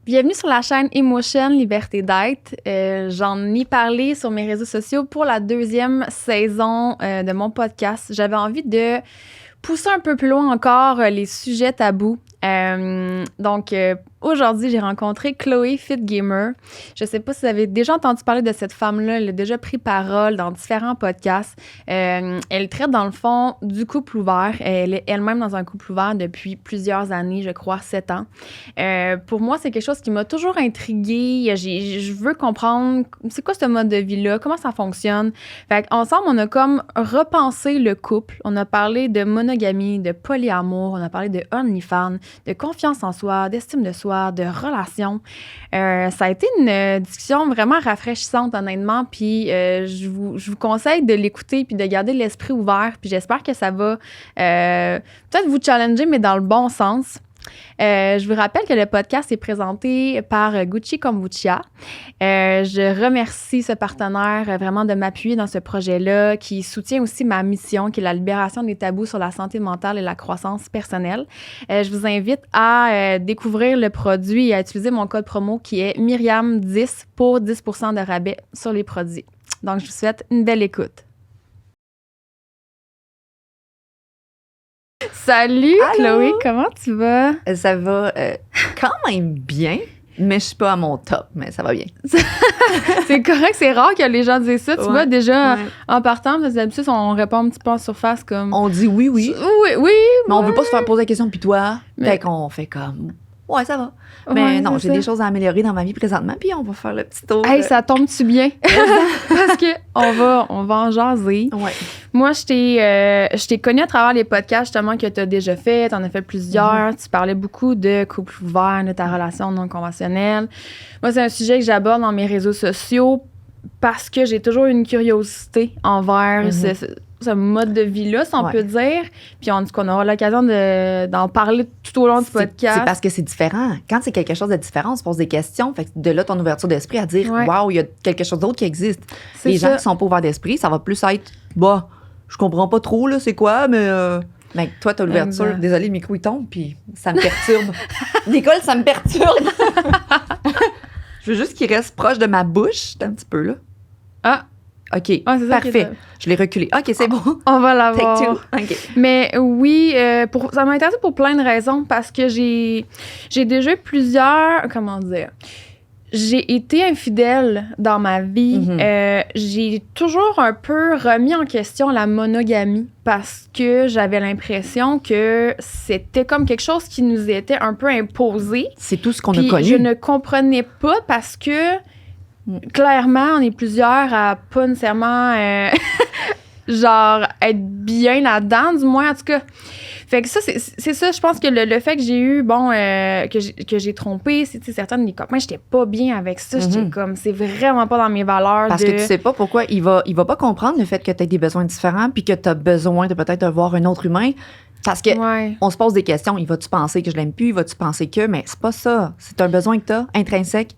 Bienvenue sur la chaîne Emotion Liberté d'être. J'en ai parlé sur mes réseaux sociaux pour la 2e saison de mon podcast. J'avais envie de pousser un peu plus loin encore les sujets tabous. Donc, aujourd'hui, j'ai rencontré Chloé FitGamer. Je sais pas si vous avez déjà entendu parler de cette femme-là. Elle a déjà pris parole dans différents podcasts. Elle traite, dans le fond, du couple ouvert. Elle est elle-même dans un couple ouvert depuis plusieurs années, je crois 7 ans. Pour moi, c'est quelque chose qui m'a toujours intriguée. Je veux comprendre c'est quoi ce mode de vie-là, comment ça fonctionne. Fait ensemble, on a comme repensé le couple. On a parlé de monogamie, de polyamour, on a parlé de OnlyFans, de confiance en soi, d'estime de soi, de relations. Ça a été une discussion vraiment rafraîchissante, honnêtement, puis je vous conseille de l'écouter puis de garder l'esprit ouvert, puis j'espère que ça va peut-être vous challenger, mais dans le bon sens. Je vous rappelle que le podcast est présenté par Gucci Kombucha. Je remercie ce partenaire vraiment de m'appuyer dans ce projet-là, qui soutient aussi ma mission, qui est la libération des tabous sur la santé mentale et la croissance personnelle. Je vous invite à découvrir le produit et à utiliser mon code promo qui est Myriam10 pour 10% de rabais sur les produits. Donc, je vous souhaite une belle écoute. Salut Allô? Chloé, comment tu vas? Ça va quand même bien, mais je suis pas à mon top, mais ça va bien. C'est correct, c'est rare que les gens disent ça. Tu vois, déjà, ouais. en partant, parce que d'habitude, on répond un petit peu en surface comme... On dit oui, Oui, mais on veut pas se faire poser la question, puis toi, Mais- fait qu'on fait comme, ouais, ça va. Ouais, Mais non, c'est j'ai ça. des choses à améliorer dans ma vie présentement, puis on va faire le petit tour. Hey, ça tombe-tu bien? Parce que on va en jaser. Ouais. Moi, je t'ai connue à travers les podcasts, justement, que tu as déjà fait. Tu en as fait plusieurs. Tu parlais beaucoup de couple ouvert, de ta relation non conventionnelle. Moi, c'est un sujet que j'aborde dans mes réseaux sociaux parce que j'ai toujours une curiosité envers ce mode de vie-là, si on Ouais. peut dire. Puis qu'on aura l'occasion d'en parler tout au long du podcast. C'est parce que c'est différent. Quand c'est quelque chose de différent, on se pose des questions. Fait que de là, ton ouverture d'esprit à dire, Ouais. waouh, il y a quelque chose d'autre qui existe. C'est Les ça. gens qui sont pas ouverts d'esprit, ça va plus être, bah, je comprends pas trop, là, c'est quoi, mais. Mais toi, t'as l'ouverture. Exact. Désolée, le micro, il tombe, puis ça me perturbe. Nicole, ça me perturbe. Je veux juste qu'il reste proche de ma bouche. Un petit peu, là. Ah, OK. ouais, c'est ça qui est Parfait. ça. Je l'ai reculé. OK, c'est bon. On va Take l'avoir. two. OK. Mais oui, ça m'a intéressé pour plein de raisons parce que j'ai déjà eu plusieurs, comment dire, j'ai été infidèle dans ma vie. J'ai toujours un peu remis en question la monogamie parce que j'avais l'impression que c'était comme quelque chose qui nous était un peu imposé. C'est tout ce qu'on a Puis connu. je ne comprenais pas parce que clairement, on est plusieurs à pas nécessairement genre être bien là-dedans, du moins en tout cas. Fait que ça, c'est ça, je pense que le fait que j'ai eu, que j'ai trompé, c'est, tu sais, certains de mes copains, j'étais pas bien avec ça. J'étais comme, c'est vraiment pas dans mes valeurs. Parce que tu sais pas pourquoi il va pas comprendre le fait que tu as des besoins différents puis que tu as besoin de peut-être de voir un autre humain. Parce que Ouais. on se pose des questions. Il va-tu penser que je l'aime plus? Il va-tu penser que? Mais c'est pas ça. C'est un besoin que tu as, intrinsèque,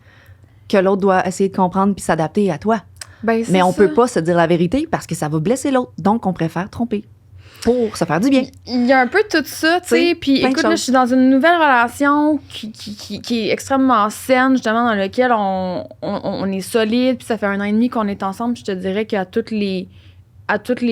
que l'autre doit essayer de comprendre puis s'adapter à toi. Ben, c'est Mais on ça. peut pas se dire la vérité parce que ça va blesser l'autre. Donc, on préfère tromper pour se faire du bien. Il y a un peu tout ça, tu sais. T'sais, Puis plein de écoute, là, je choses. suis dans une nouvelle relation qui est extrêmement saine, justement, dans laquelle on est solide. Puis ça fait 1 an et demi qu'on est ensemble. Puis je te dirais qu'à toutes les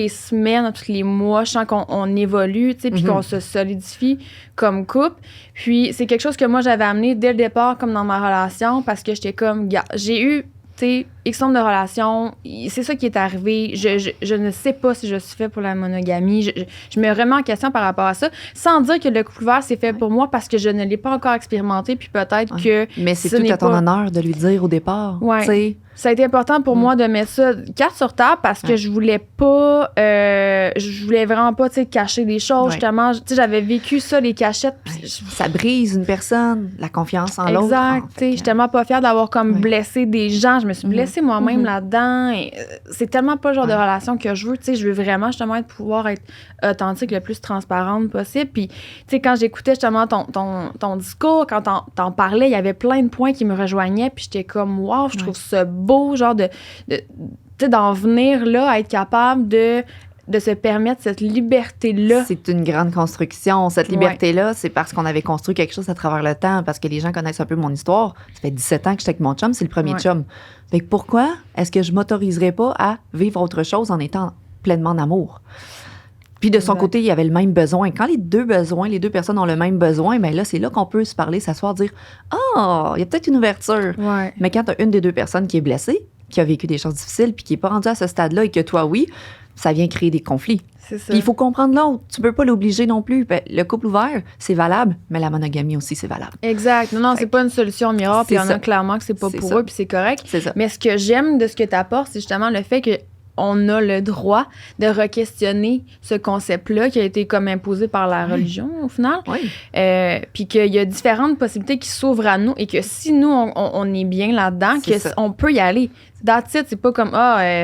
semaines, à tous les mois, je sens qu'on évolue, tu sais, puis qu'on se solidifie comme couple. Puis c'est quelque chose que moi, j'avais amené dès le départ, comme dans ma relation, parce que j'étais comme, gars, j'ai eu, tu sais, X nombre de relations, c'est ça qui est arrivé. Je ne sais pas si je suis fait pour la monogamie. Je me remets en question par rapport à ça, sans dire que le couple ouvert, c'est fait pour moi, parce que je ne l'ai pas encore expérimenté, puis peut-être que Mais c'est ce tout n'est à ton pas- honneur de lui dire au départ. Ouais. Tu sais. Ça a été important pour moi de mettre ça carte sur table parce que je voulais pas, je voulais vraiment pas, tu sais, cacher des choses. Ouais. Justement, tu sais, j'avais vécu ça, les cachettes. puis Ça brise une personne, la confiance en l'autre. Exact. en Tu fait. sais, je suis tellement pas fière d'avoir comme Ouais. blessé des gens. Je me suis blessée moi-même là-dedans. Et, c'est tellement pas le genre de Ouais. relation que je veux. Tu sais, je veux vraiment justement pouvoir être authentique le plus transparente possible. Puis, tu sais, quand j'écoutais justement ton discours, quand t'en parlais, il y avait plein de points qui me rejoignaient. Puis j'étais comme, wow, je trouve ça beau, genre tu sais, d'en venir là, à être capable de de se permettre cette liberté-là. C'est une grande construction. Cette liberté-là, c'est parce qu'on avait construit quelque chose à travers le temps, parce que les gens connaissent un peu mon histoire. Ça fait 17 ans que j'étais avec mon chum, c'est le premier chum. Fait que pourquoi est-ce que je m'autoriserais pas à vivre autre chose en étant pleinement en amour? Puis de son côté, il y avait le même besoin. Quand les deux personnes ont le même besoin, bien là, c'est là qu'on peut se parler, s'asseoir, dire « Ah, il y a peut-être une ouverture. » Mais quand tu as une des deux personnes qui est blessée, qui a vécu des choses difficiles, puis qui n'est pas rendue à ce stade-là et que toi, oui, ça vient créer des conflits. C'est ça. Puis il faut comprendre l'autre. Tu peux pas l'obliger non plus. Le couple ouvert, c'est valable, mais la monogamie aussi, c'est valable. Exact. Non, c'est pas une solution miracle. Puis il y en a clairement que c'est pas pour eux, puis c'est correct. C'est ça. Mais ce que j'aime de ce que tu apportes, c'est justement le fait que on a le droit de re-questionner ce concept-là qui a été comme imposé par la religion, au final. Oui. Puis qu'il y a différentes possibilités qui s'ouvrent à nous et que si nous, on est bien là-dedans, on peut y aller. That's it, c'est pas comme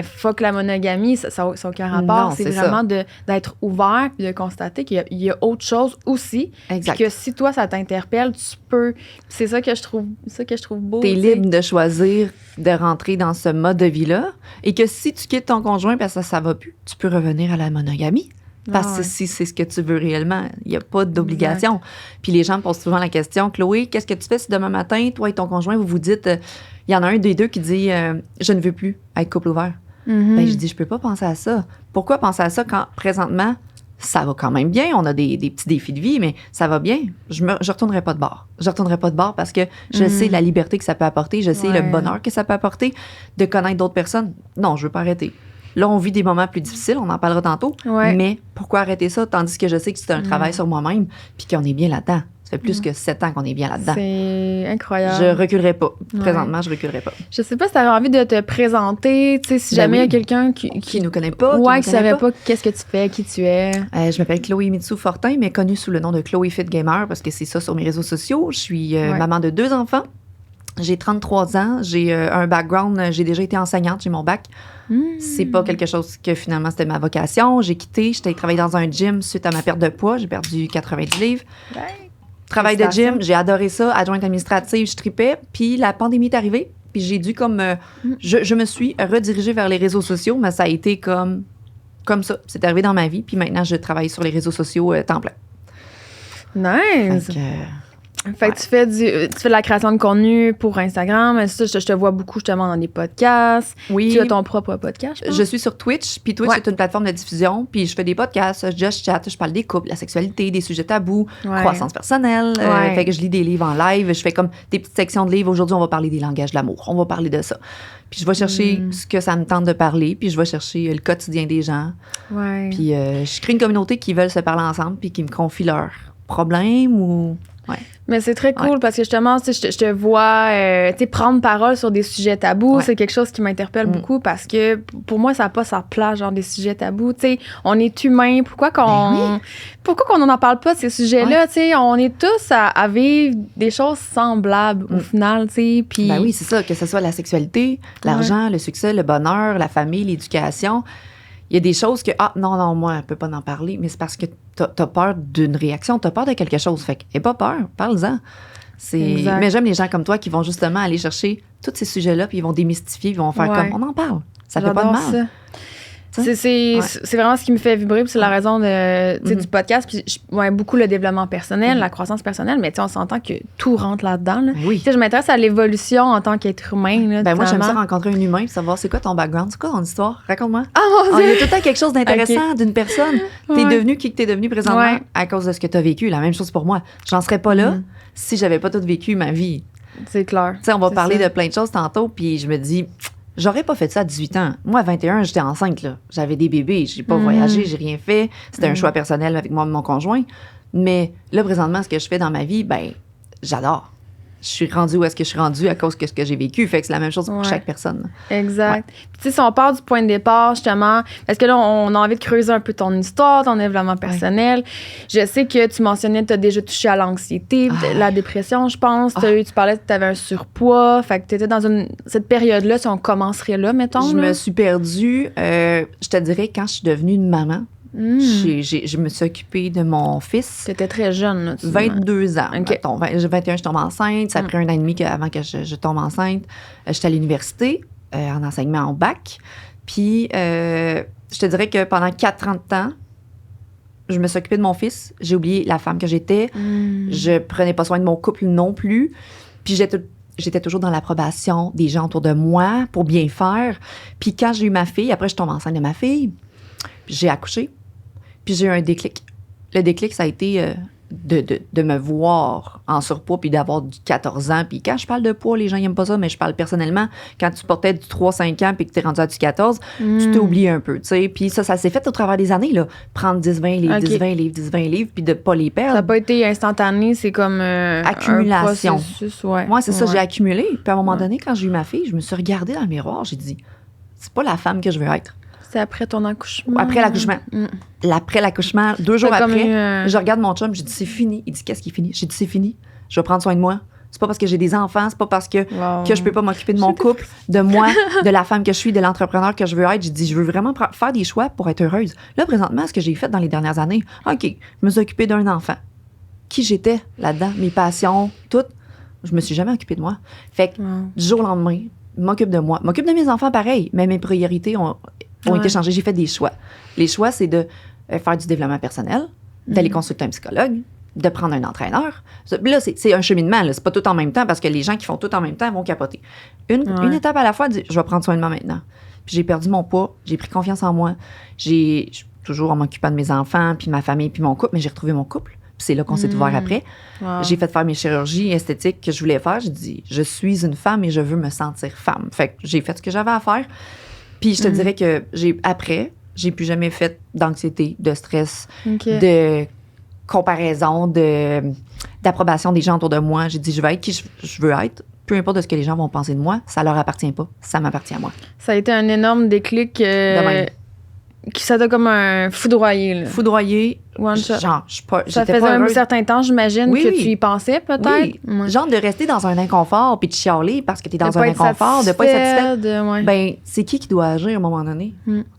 fuck la monogamie, ça n'a aucun rapport. Non, c'est vraiment d'être ouvert et de constater qu'il y a autre chose aussi. Exact. Que si toi, ça t'interpelle, tu peux. C'est ça que je trouve beau. T'es libre de choisir de rentrer dans ce mode de vie-là et que si tu quittes ton conjoint parce que ça va plus, tu peux revenir à la monogamie. Parce que si c'est ce que tu veux réellement, il n'y a pas d'obligation. Puis les gens me posent souvent la question, Chloé, qu'est-ce que tu fais si demain matin, toi et ton conjoint, vous vous dites, il y en a un des deux qui dit, je ne veux plus être couple ouvert. Ben, je dis, je peux pas penser à ça. Pourquoi penser à ça quand présentement, ça va quand même bien, on a des petits défis de vie, mais ça va bien. Je retournerai pas de bord. Je retournerai pas de bord parce que je sais la liberté que ça peut apporter, je sais le bonheur que ça peut apporter de connaître d'autres personnes. Non, je veux pas arrêter. Là, on vit des moments plus difficiles, on en parlera tantôt. Mais pourquoi arrêter ça, tandis que je sais que c'est un travail sur moi-même puis qu'on est bien là-dedans. Ça fait plus que 7 ans qu'on est bien là-dedans. C'est incroyable. Je reculerai pas. Présentement, je reculerai pas. Je sais pas si tu avais envie de te présenter, tu sais, si jamais il y a quelqu'un qui nous connaît pas, qui savait pas qu'est-ce que tu fais, qui tu es. Je m'appelle Chloé Mitsou Fortin, mais connue sous le nom de Chloé Fit Gamer parce que c'est ça sur mes réseaux sociaux. Je suis maman de 2 enfants. J'ai 33 ans, j'ai un background, j'ai déjà été enseignante, j'ai mon bac. C'est pas quelque chose que finalement c'était ma vocation. J'ai quitté, j'étais travailler dans un gym suite à ma perte de poids, j'ai perdu 90 livres. Travail de gym, j'ai adoré ça, adjointe administrative, je tripais, puis la pandémie est arrivée, puis j'ai dû comme je me suis redirigée vers les réseaux sociaux, mais ça a été comme ça, c'est arrivé dans ma vie, puis maintenant je travaille sur les réseaux sociaux temps plein. Nice. Fait que tu fais de la création de contenu pour Instagram. Ça, je te vois beaucoup justement dans des podcasts. Oui. Tu as ton propre podcast, je pense. Je suis sur Twitch. Puis Twitch, c'est une plateforme de diffusion. Puis je fais des podcasts, je chat, je parle des couples, la sexualité, des sujets tabous, croissance personnelle. Fait que je lis des livres en live. Je fais comme des petites sections de livres. Aujourd'hui, on va parler des langages de l'amour. On va parler de ça. Puis je vais chercher ce que ça me tente de parler. Puis je vais chercher le quotidien des gens. Puis je crée une communauté qui veulent se parler ensemble puis qui me confient leurs problèmes ou... Mais c'est très cool parce que justement, je te vois prendre parole sur des sujets tabous. C'est quelque chose qui m'interpelle beaucoup parce que pour moi, ça n'a pas sa place, genre des sujets tabous. T'sais, on est humain. Pourquoi qu'on n'en parle pas de ces sujets-là? On est tous à vivre des choses semblables au final. Puis... Ben oui, c'est ça, que ce soit la sexualité, l'argent, le succès, le bonheur, la famille, l'éducation. Il y a des choses que, non, moi, je ne peux pas en parler, mais c'est parce que t'as peur d'une réaction, t'as peur de quelque chose. Fait que, n'aie pas peur, parle-en. Mais j'aime les gens comme toi qui vont justement aller chercher tous ces sujets-là, puis ils vont démystifier, ils vont faire comme, on en parle. Ça fait pas de mal. Ça. C'est vraiment ce qui me fait vibrer, puis c'est la raison du podcast. Puis beaucoup le développement personnel, la croissance personnelle, mais on s'entend que tout rentre là-dedans. Là. Oui. Je m'intéresse à l'évolution en tant qu'être humain. Là, moi, j'aime ça rencontrer un humain, savoir c'est quoi ton background, c'est quoi ton histoire. Raconte-moi. Ah, mon Dieu! Il y a tout le temps quelque chose d'intéressant d'une personne. T'es devenu qui que t'es devenu présentement à cause de ce que t'as vécu. La même chose pour moi. J'en serais pas là si j'avais pas tout vécu ma vie. C'est clair. On va parler de plein de choses tantôt, puis je me dis... J'aurais pas fait ça à 18 ans. Moi, à 21, j'étais enceinte, là. J'avais des bébés. J'ai pas voyagé, j'ai rien fait. C'était un choix personnel avec moi et mon conjoint. Mais là, présentement, ce que je fais dans ma vie, j'adore. Je suis rendue où est-ce que je suis rendue à cause de ce que j'ai vécu. Fait que c'est la même chose pour chaque personne. Exact. Puis, si on part du point de départ, justement, parce que là, on a envie de creuser un peu ton histoire, ton développement personnel. Je sais que tu mentionnais que tu as déjà touché à l'anxiété, la dépression, je pense. Tu parlais que tu avais un surpoids. Fait que tu étais dans cette période-là, si on commencerait là, mettons. Je me suis perdue, je te dirais, quand je suis devenue une maman. Je me suis occupée de mon fils. Tu étais très jeune. Là, 22 ans. Okay. J'ai 21, je tombe enceinte. Ça a pris 1 an et demi avant que je tombe enceinte. J'étais à l'université en enseignement au bac. Puis, je je te dirais que pendant 4 ans de temps, je me suis occupée de mon fils. J'ai oublié la femme que j'étais. Je prenais pas soin de mon couple non plus. Puis j'étais toujours dans l'approbation des gens autour de moi pour bien faire. Puis quand j'ai eu ma fille, après, je tombe enceinte de ma fille. Puis j'ai accouché. Puis j'ai eu un déclic. Le déclic, ça a été de me voir en surpoids puis d'avoir du 14 ans. Puis quand je parle de poids, les gens n'aiment pas ça, mais je parle personnellement. Quand tu portais du 3-5 ans puis que tu es rendu à du 14, tu t'oublies un peu, tu sais. Puis ça s'est fait au travers des années, là. Prendre 10-20 livres, 10-20 livres, 10-20 livres, puis de ne pas les perdre. Ça n'a pas été instantané, c'est comme accumulation. Un processus, ouais. Moi, c'est ça, j'ai accumulé. Puis à un moment donné, quand j'ai eu ma fille, je me suis regardée dans le miroir, j'ai dit, c'est pas la femme que je veux être. C'est après ton accouchement? Après l'accouchement. Après l'accouchement, 2 jours après, je regarde mon chum, j'ai dit, c'est fini. Il dit, qu'est-ce qui est fini? J'ai dit, c'est fini. Je vais prendre soin de moi. C'est pas parce que j'ai des enfants, c'est pas parce que je peux pas m'occuper de mon couple, de moi, de la femme que je suis, de l'entrepreneur que je veux être. J'ai dit, je veux vraiment faire des choix pour être heureuse. Là, présentement, ce que j'ai fait dans les dernières années, OK, je me suis occupée d'un enfant. Qui j'étais là-dedans? Mes passions, tout. Je me suis jamais occupée de moi. Fait que du jour au lendemain, je m'occupe de moi. Je m'occupe de mes enfants pareil, mais mes priorités ont été changées. J'ai fait des choix. Les choix, c'est de faire du développement personnel, d'aller consulter un psychologue, de prendre un entraîneur. Là, c'est un cheminement. Là. C'est pas tout en même temps parce que les gens qui font tout en même temps vont capoter. Une étape à la fois, je vais prendre soin de moi maintenant. Puis j'ai perdu mon poids, j'ai pris confiance en moi. Toujours en m'occupant de mes enfants, puis ma famille, puis mon couple, mais j'ai retrouvé mon couple. Puis c'est là qu'on s'est ouvert après. J'ai fait faire mes chirurgies esthétiques que je voulais faire. J'ai dit, je suis une femme et je veux me sentir femme. Fait que j'ai fait ce que j'avais à faire. Puis je te dirais que j'ai plus jamais fait d'anxiété, de stress, de comparaison, d'approbation des gens autour de moi. J'ai dit, je vais être qui je veux être. Peu importe de ce que les gens vont penser de moi, ça leur appartient pas. Ça m'appartient à moi. Ça a été un énorme déclic. Ça t'a comme un foudroyé. Là. Foudroyé. One shot. Genre, ça faisait un certain temps, j'imagine, que tu y pensais peut-être. Oui. Genre de rester dans un inconfort puis de chialer parce que t'es dans un inconfort, de pas être satisfait. Ben, c'est qui doit agir à un moment donné?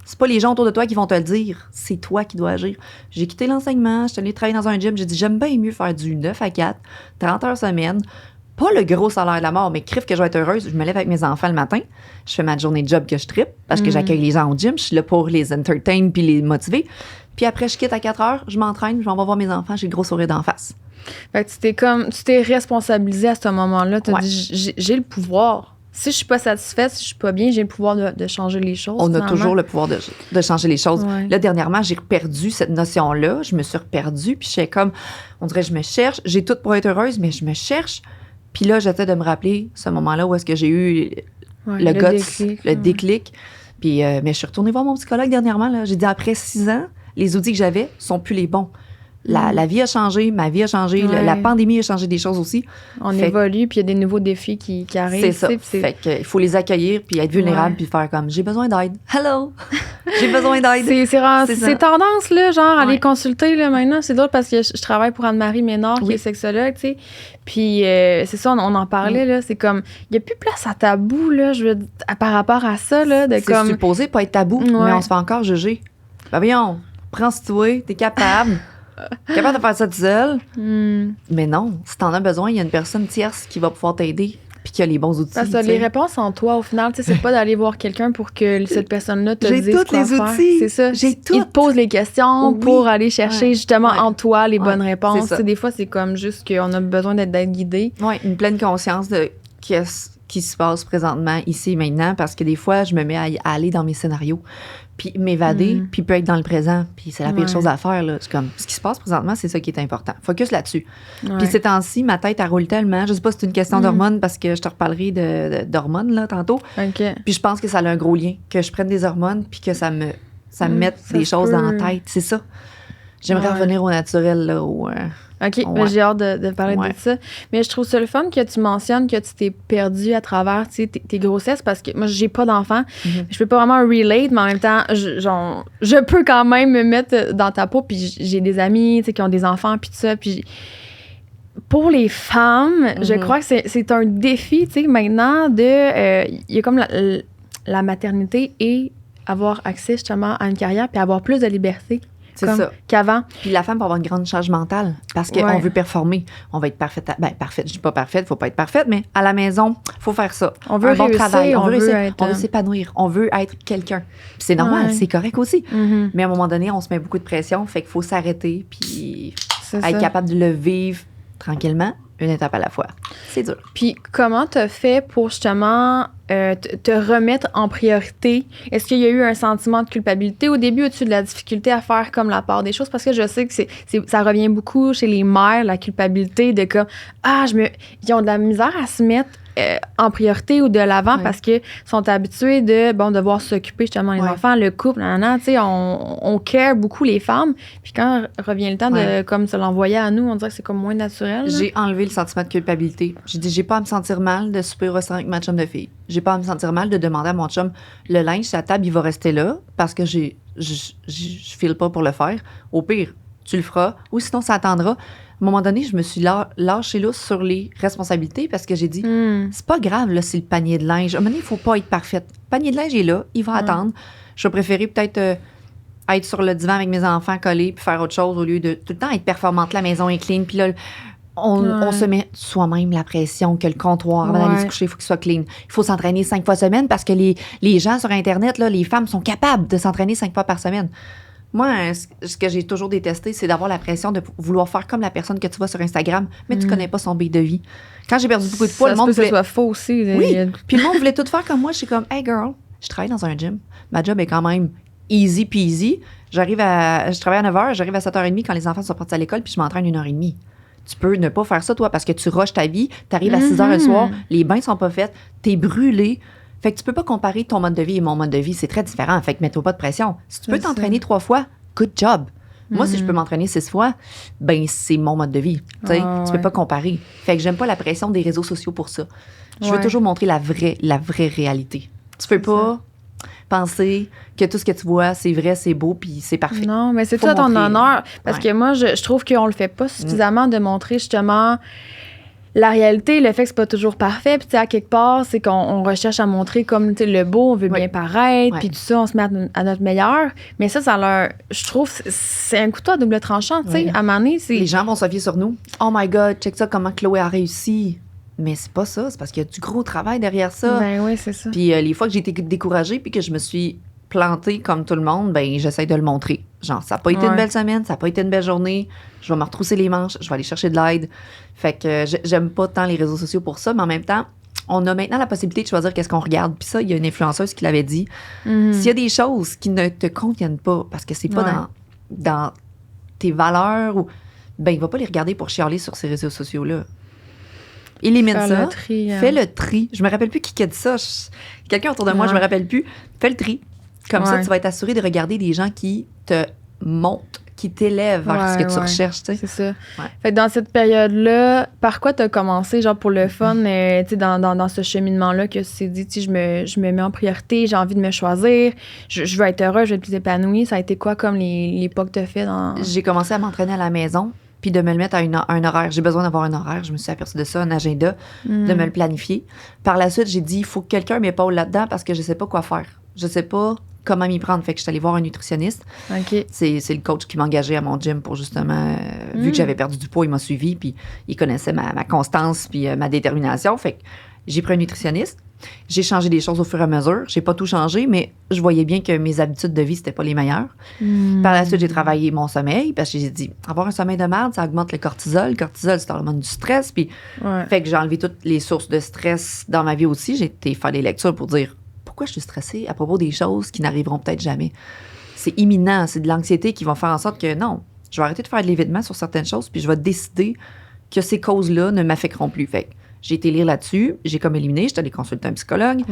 C'est pas les gens autour de toi qui vont te le dire. C'est toi qui dois agir. J'ai quitté l'enseignement, je suis allée travailler dans un gym. J'ai dit, j'aime bien mieux faire du 9 à 4, 30 heures semaine. Pas le gros salaire de la mort, mais crif que je vais être heureuse. Je me lève avec mes enfants le matin. Je fais ma journée de job que je trippe parce que j'accueille les gens au gym. Je suis là pour les entertain puis les motiver. Puis après, je quitte à 4 heures, je m'entraîne, je m'en vais voir mes enfants, j'ai le gros sourire d'en face. Fait que tu t'es responsabilisée à ce moment-là. Tu as dit, j'ai le pouvoir. Si je suis pas satisfaite, si je suis pas bien, j'ai le pouvoir de changer les choses. On a toujours le pouvoir de changer les choses. Là, dernièrement, j'ai perdu cette notion-là. Je me suis reperdue. Puis je suis comme, on dirait, je me cherche. J'ai tout pour être heureuse, mais je me cherche. Puis là, j'essaie de me rappeler ce moment-là où est-ce que j'ai eu le guts, le déclic. Puis, mais je suis retournée voir mon psychologue dernièrement. Là. J'ai dit, après 6 ans, les outils que j'avais sont plus les bons. La vie a changé, ma vie a changé, la pandémie a changé des choses aussi. On évolue, puis il y a des nouveaux défis qui arrivent. C'est ça. Fait qu'il faut les accueillir, puis être vulnérable, puis faire comme, j'ai besoin d'aide. Hello! J'ai besoin d'aide. C'est tendance, là, genre, à les consulter, là, maintenant. C'est drôle parce que je travaille pour Anne-Marie Ménard, qui est sexologue, tu sais. Puis, c'est ça, on en parlait, là. C'est comme, il n'y a plus place à tabou, là, par rapport à ça, là. C'est supposé pas être tabou, mais on se fait encore juger. Ben voyons, prends-toi, t'es capable. Capable de faire ça tout seul. Mais non, si t'en as besoin, il y a une personne tierce qui va pouvoir t'aider puis qui a les bons outils. Parce que les réponses en toi, au final, c'est pas d'aller voir quelqu'un pour que cette personne-là te dise quoi faire. J'ai tous les outils. C'est ça. Il te pose les questions pour aller chercher justement en toi les bonnes réponses. Des fois, c'est comme juste qu'on a besoin d'être guidé. Oui, une pleine conscience de qui se passe présentement, ici et maintenant, parce que des fois, je me mets à aller dans mes scénarios, puis m'évader, puis peut être dans le présent. Puis c'est la pire chose à faire, là. C'est comme, ce qui se passe présentement, c'est ça qui est important. Focus là-dessus. Puis ces temps-ci, ma tête, elle roule tellement. Je sais pas si c'est une question d'hormones, parce que je te reparlerai d'hormones, là, tantôt. Puis je pense que ça a un gros lien. Que je prenne des hormones, puis que ça me mette des choses dans la tête. C'est ça. J'aimerais revenir au naturel, là, OK, j'ai hâte de parler de ça. Mais je trouve ça le fun que tu mentionnes que tu t'es perdue à travers tes grossesses parce que moi, j'ai pas d'enfant. Je peux pas vraiment relate, mais en même temps, je peux quand même me mettre dans ta peau. Puis j'ai des amis qui ont des enfants, puis tout ça. Puis pour les femmes, je crois que c'est un défi, maintenant, il y a comme la maternité et avoir accès justement à une carrière puis avoir plus de liberté. C'est ça. qu'avant. Puis la femme peut avoir une grande charge mentale parce qu'on veut performer. On va être parfaite. Parfaite, je dis pas parfaite, faut pas être parfaite, mais à la maison, faut faire ça. On veut bon réussir, travail, on veut s'épanouir, on veut être quelqu'un. Puis c'est normal, c'est correct aussi. Mm-hmm. Mais à un moment donné, on se met beaucoup de pression, fait qu'il faut s'arrêter puis être ça. capable de le vivre tranquillement, une étape à la fois. C'est dur. Puis comment t'as fait pour justement te remettre en priorité? Est-ce qu'il y a eu un sentiment de culpabilité au début? As-tu de la difficulté à faire comme la part des choses? Parce que je sais que ça revient beaucoup chez les mères, la culpabilité de comme ils ont de la misère à se mettre en priorité ou de l'avant parce qu'ils sont habitués de devoir s'occuper justement les enfants, le couple, tu sais, on care beaucoup les femmes. Puis quand revient le temps de comme se l'envoyer à nous, on dirait que c'est comme moins naturel. J'ai enlevé le sentiment de culpabilité. J'ai dit, j'ai pas à me sentir mal de souper au restaurant avec ma chum de fille. J'ai pas à me sentir mal de demander à mon chum, le linge sur la table, il va rester là parce que je file pas pour le faire. Au pire, tu le feras ou sinon ça attendra. À un moment donné, je me suis lâchée là sur les responsabilités parce que j'ai dit, c'est pas grave là, si le panier de linge. À un moment donné, il faut pas être parfaite. Le panier de linge est là, il va attendre. Je vais préférer peut-être être sur le divan avec mes enfants collés puis faire autre chose au lieu de tout le temps être performante. La maison est clean. Puis là, on se met soi-même la pression que le comptoir, avant d'aller se coucher, il faut qu'il soit clean. Il faut s'entraîner 5 fois semaine parce que les gens sur Internet, là, les femmes sont capables de s'entraîner 5 fois par semaine. Moi, ce que j'ai toujours détesté, c'est d'avoir la pression de vouloir faire comme la personne que tu vois sur Instagram, mais tu connais pas son beat de vie. Quand j'ai perdu beaucoup de poids, le monde voulait... Ça soit faux aussi. Oui, puis le monde voulait tout faire comme moi. Je suis comme, hey girl, je travaille dans un gym. Ma job est quand même easy peasy. Je travaille à 9h, j'arrive à 7h30 quand les enfants sont partis à l'école, puis je m'entraîne 1h30. Tu peux ne pas faire ça, toi, parce que tu rushes ta vie, tu arrives à 6h le soir, les bains sont pas faits, t'es brûlé. Fait que tu peux pas comparer ton mode de vie et mon mode de vie. C'est très différent. Fait que mets-toi pas de pression. Si tu peux t'entraîner 3 fois, good job. Moi, si je peux m'entraîner 6 fois, ben c'est mon mode de vie. Tu peux pas comparer. Fait que j'aime pas la pression des réseaux sociaux pour ça. Je veux toujours montrer la vraie réalité. Tu peux pas penser que tout ce que tu vois, c'est vrai, c'est beau, puis c'est parfait. Non, mais c'est tout à ton honneur. Parce que moi, je trouve qu'on le fait pas suffisamment de montrer justement la réalité, le fait que c'est pas toujours parfait. Puis, tu sais, à quelque part, c'est qu'on recherche à montrer comme le beau, on veut bien paraître, puis tout ça, on se met à notre meilleur. Mais ça je trouve, c'est un couteau à double tranchant, tu sais. À un moment donné, c'est... Les gens vont se fier sur nous. Oh my God, check ça, comment Chloé a réussi. Mais c'est pas ça, c'est parce qu'il y a du gros travail derrière ça. Ben oui, c'est ça. Puis les fois que j'ai été découragée puis que je me suis plantée comme tout le monde, ben j'essaie de le montrer. Genre, ça n'a pas été une belle semaine, ça n'a pas été une belle journée, je vais me retrousser les manches, je vais aller chercher de l'aide. Fait que j'aime pas tant les réseaux sociaux pour ça, mais en même temps, on a maintenant la possibilité de choisir qu'est-ce qu'on regarde. Puis ça, il y a une influenceuse qui l'avait dit. S'il y a des choses qui ne te conviennent pas, parce que c'est pas dans tes valeurs, ben il va pas les regarder pour chialer sur ces réseaux sociaux-là. Élimine ça. Fais le tri. Je me rappelle plus qui a dit ça. Quelqu'un autour de moi, je me rappelle plus. Fais le tri. Comme ça, tu vas être assuré de regarder des gens qui te montent, qui t'élèvent vers ce que tu recherches. Tu sais. C'est ça. Fait que dans cette période-là, par quoi tu as commencé, genre pour le fun, tu sais, dans ce cheminement-là, que tu t'es dit, je me mets en priorité, j'ai envie de me choisir, je veux être heureux, je veux être plus épanouie. Ça a été quoi comme l'époque que tu as fait dans... J'ai commencé à m'entraîner à la maison, puis de me le mettre à un horaire. J'ai besoin d'avoir un horaire. Je me suis aperçue de ça, un agenda, de me le planifier. Par la suite, j'ai dit, il faut que quelqu'un m'épaule là-dedans parce que je sais pas quoi faire. Je sais pas comment m'y prendre. Fait que je suis allée voir un nutritionniste. Okay. C'est le coach qui m'a engagée à mon gym pour justement... vu que j'avais perdu du poids, il m'a suivi, puis il connaissait ma constance puis ma détermination. Fait que j'ai pris un nutritionniste. J'ai changé des choses au fur et à mesure. J'ai pas tout changé, mais je voyais bien que mes habitudes de vie, c'était pas les meilleures. Par la suite, j'ai travaillé mon sommeil parce que j'ai dit, avoir un sommeil de merde, ça augmente le cortisol. Le cortisol, c'est l'hormone du stress. Puis, fait que j'ai enlevé toutes les sources de stress dans ma vie aussi. J'ai été faire des lectures pour dire pourquoi je suis stressée à propos des choses qui n'arriveront peut-être jamais. C'est imminent. C'est de l'anxiété qui va faire en sorte que non, je vais arrêter de faire de l'évitement sur certaines choses, puis je vais décider que ces causes-là ne m'affecteront plus. Fait que j'ai été lire là-dessus, j'ai comme éliminé, j'étais allée consulter un psychologue.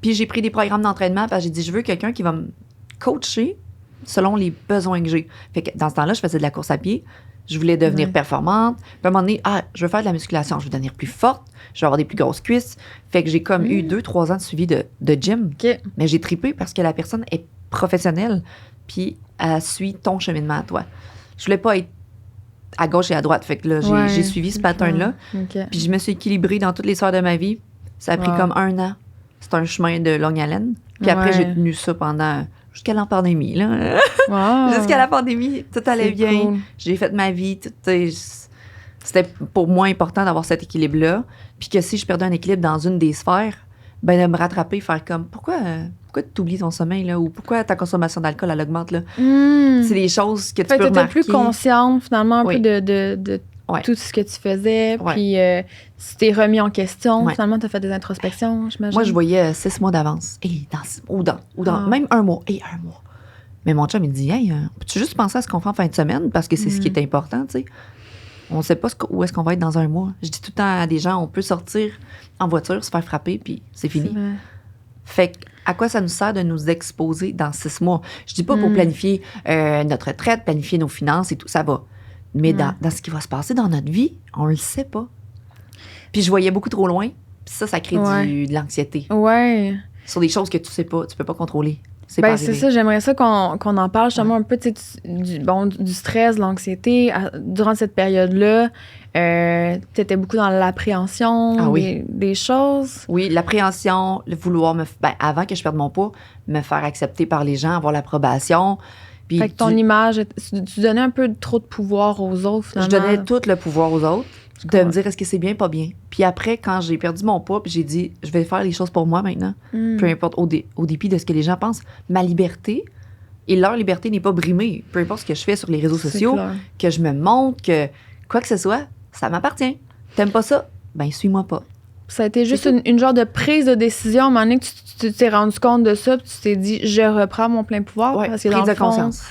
Puis j'ai pris des programmes d'entraînement parce que j'ai dit, je veux quelqu'un qui va me coacher selon les besoins que j'ai. Fait que dans ce temps-là, je faisais de la course à pied. Je voulais devenir performante. Puis à un moment donné, je veux faire de la musculation, je veux devenir plus forte, je veux avoir des plus grosses cuisses. Fait que j'ai comme eu 2-3 ans de suivi de gym. Mais j'ai trippé parce que la personne est professionnelle, puis elle suit ton cheminement à toi. Je voulais pas être à gauche et à droite. Fait que là, j'ai suivi ce pattern-là. Puis je me suis équilibrée dans toutes les sphères de ma vie. Ça a pris comme 1 an. C'est un chemin de longue haleine. Puis après, j'ai tenu ça pendant jusqu'à la pandémie, là. Wow. Jusqu'à la pandémie, tout allait bien. Cool. J'ai fait ma vie. C'était pour moi important d'avoir cet équilibre-là. Puis que si je perdais un équilibre dans une des sphères, ben de me rattraper, faire comme, pourquoi tu oublies ton sommeil, là? Ou pourquoi ta consommation d'alcool, elle augmente, là? C'est des choses que tu peux remarquer. Tu étais plus consciente, finalement, un Oui. peu de tout ce que tu faisais. Ouais. Puis, tu t'es remis en question. Ouais. Finalement, tu as fait des introspections, j'imagine. Moi, je voyais 6 mois d'avance. Ou dans même un mois. Un mois. Mais mon chum, il me dit, hey, peux-tu juste penser à ce qu'on fait en fin de semaine? Parce que c'est ce qui est important, tu sais. On ne sait pas où est-ce qu'on va être dans un mois. Je dis tout le temps à des gens, on peut sortir en voiture, se faire frapper, puis c'est fini. C'est vrai. Fait que, à quoi ça nous sert de nous exposer dans 6 mois? Je dis pas pour planifier notre retraite, planifier nos finances et tout, ça va. Mais dans ce qui va se passer dans notre vie, on le sait pas. Puis je voyais beaucoup trop loin, puis ça crée de l'anxiété. Ouais. Sur des choses que tu sais pas, tu peux pas contrôler. C'est ça, j'aimerais ça qu'on en parle justement un peu du stress, de l'anxiété. Durant cette période-là, tu étais beaucoup dans l'appréhension des choses. Oui, l'appréhension, le vouloir avant que je perde mon poids, me faire accepter par les gens, avoir l'approbation. Puis fait que ton image, tu donnais un peu trop de pouvoir aux autres, finalement. Je donnais tout le pouvoir aux autres, de me dire est-ce que c'est bien, pas bien. Puis après, quand j'ai perdu mon poids, puis j'ai dit je vais faire les choses pour moi maintenant, peu importe, au dépit de ce que les gens pensent, ma liberté et leur liberté n'est pas brimée. Peu importe ce que je fais sur les réseaux sociaux, que je me montre, que quoi que ce soit, ça m'appartient. T'aimes pas ça? Ben, suis-moi pas. Ça a été juste une genre de prise de décision à un moment donné que tu t'es rendu compte de ça, puis tu t'es dit, je reprends mon plein pouvoir. Ouais, parce que prise dans le de fond, conscience.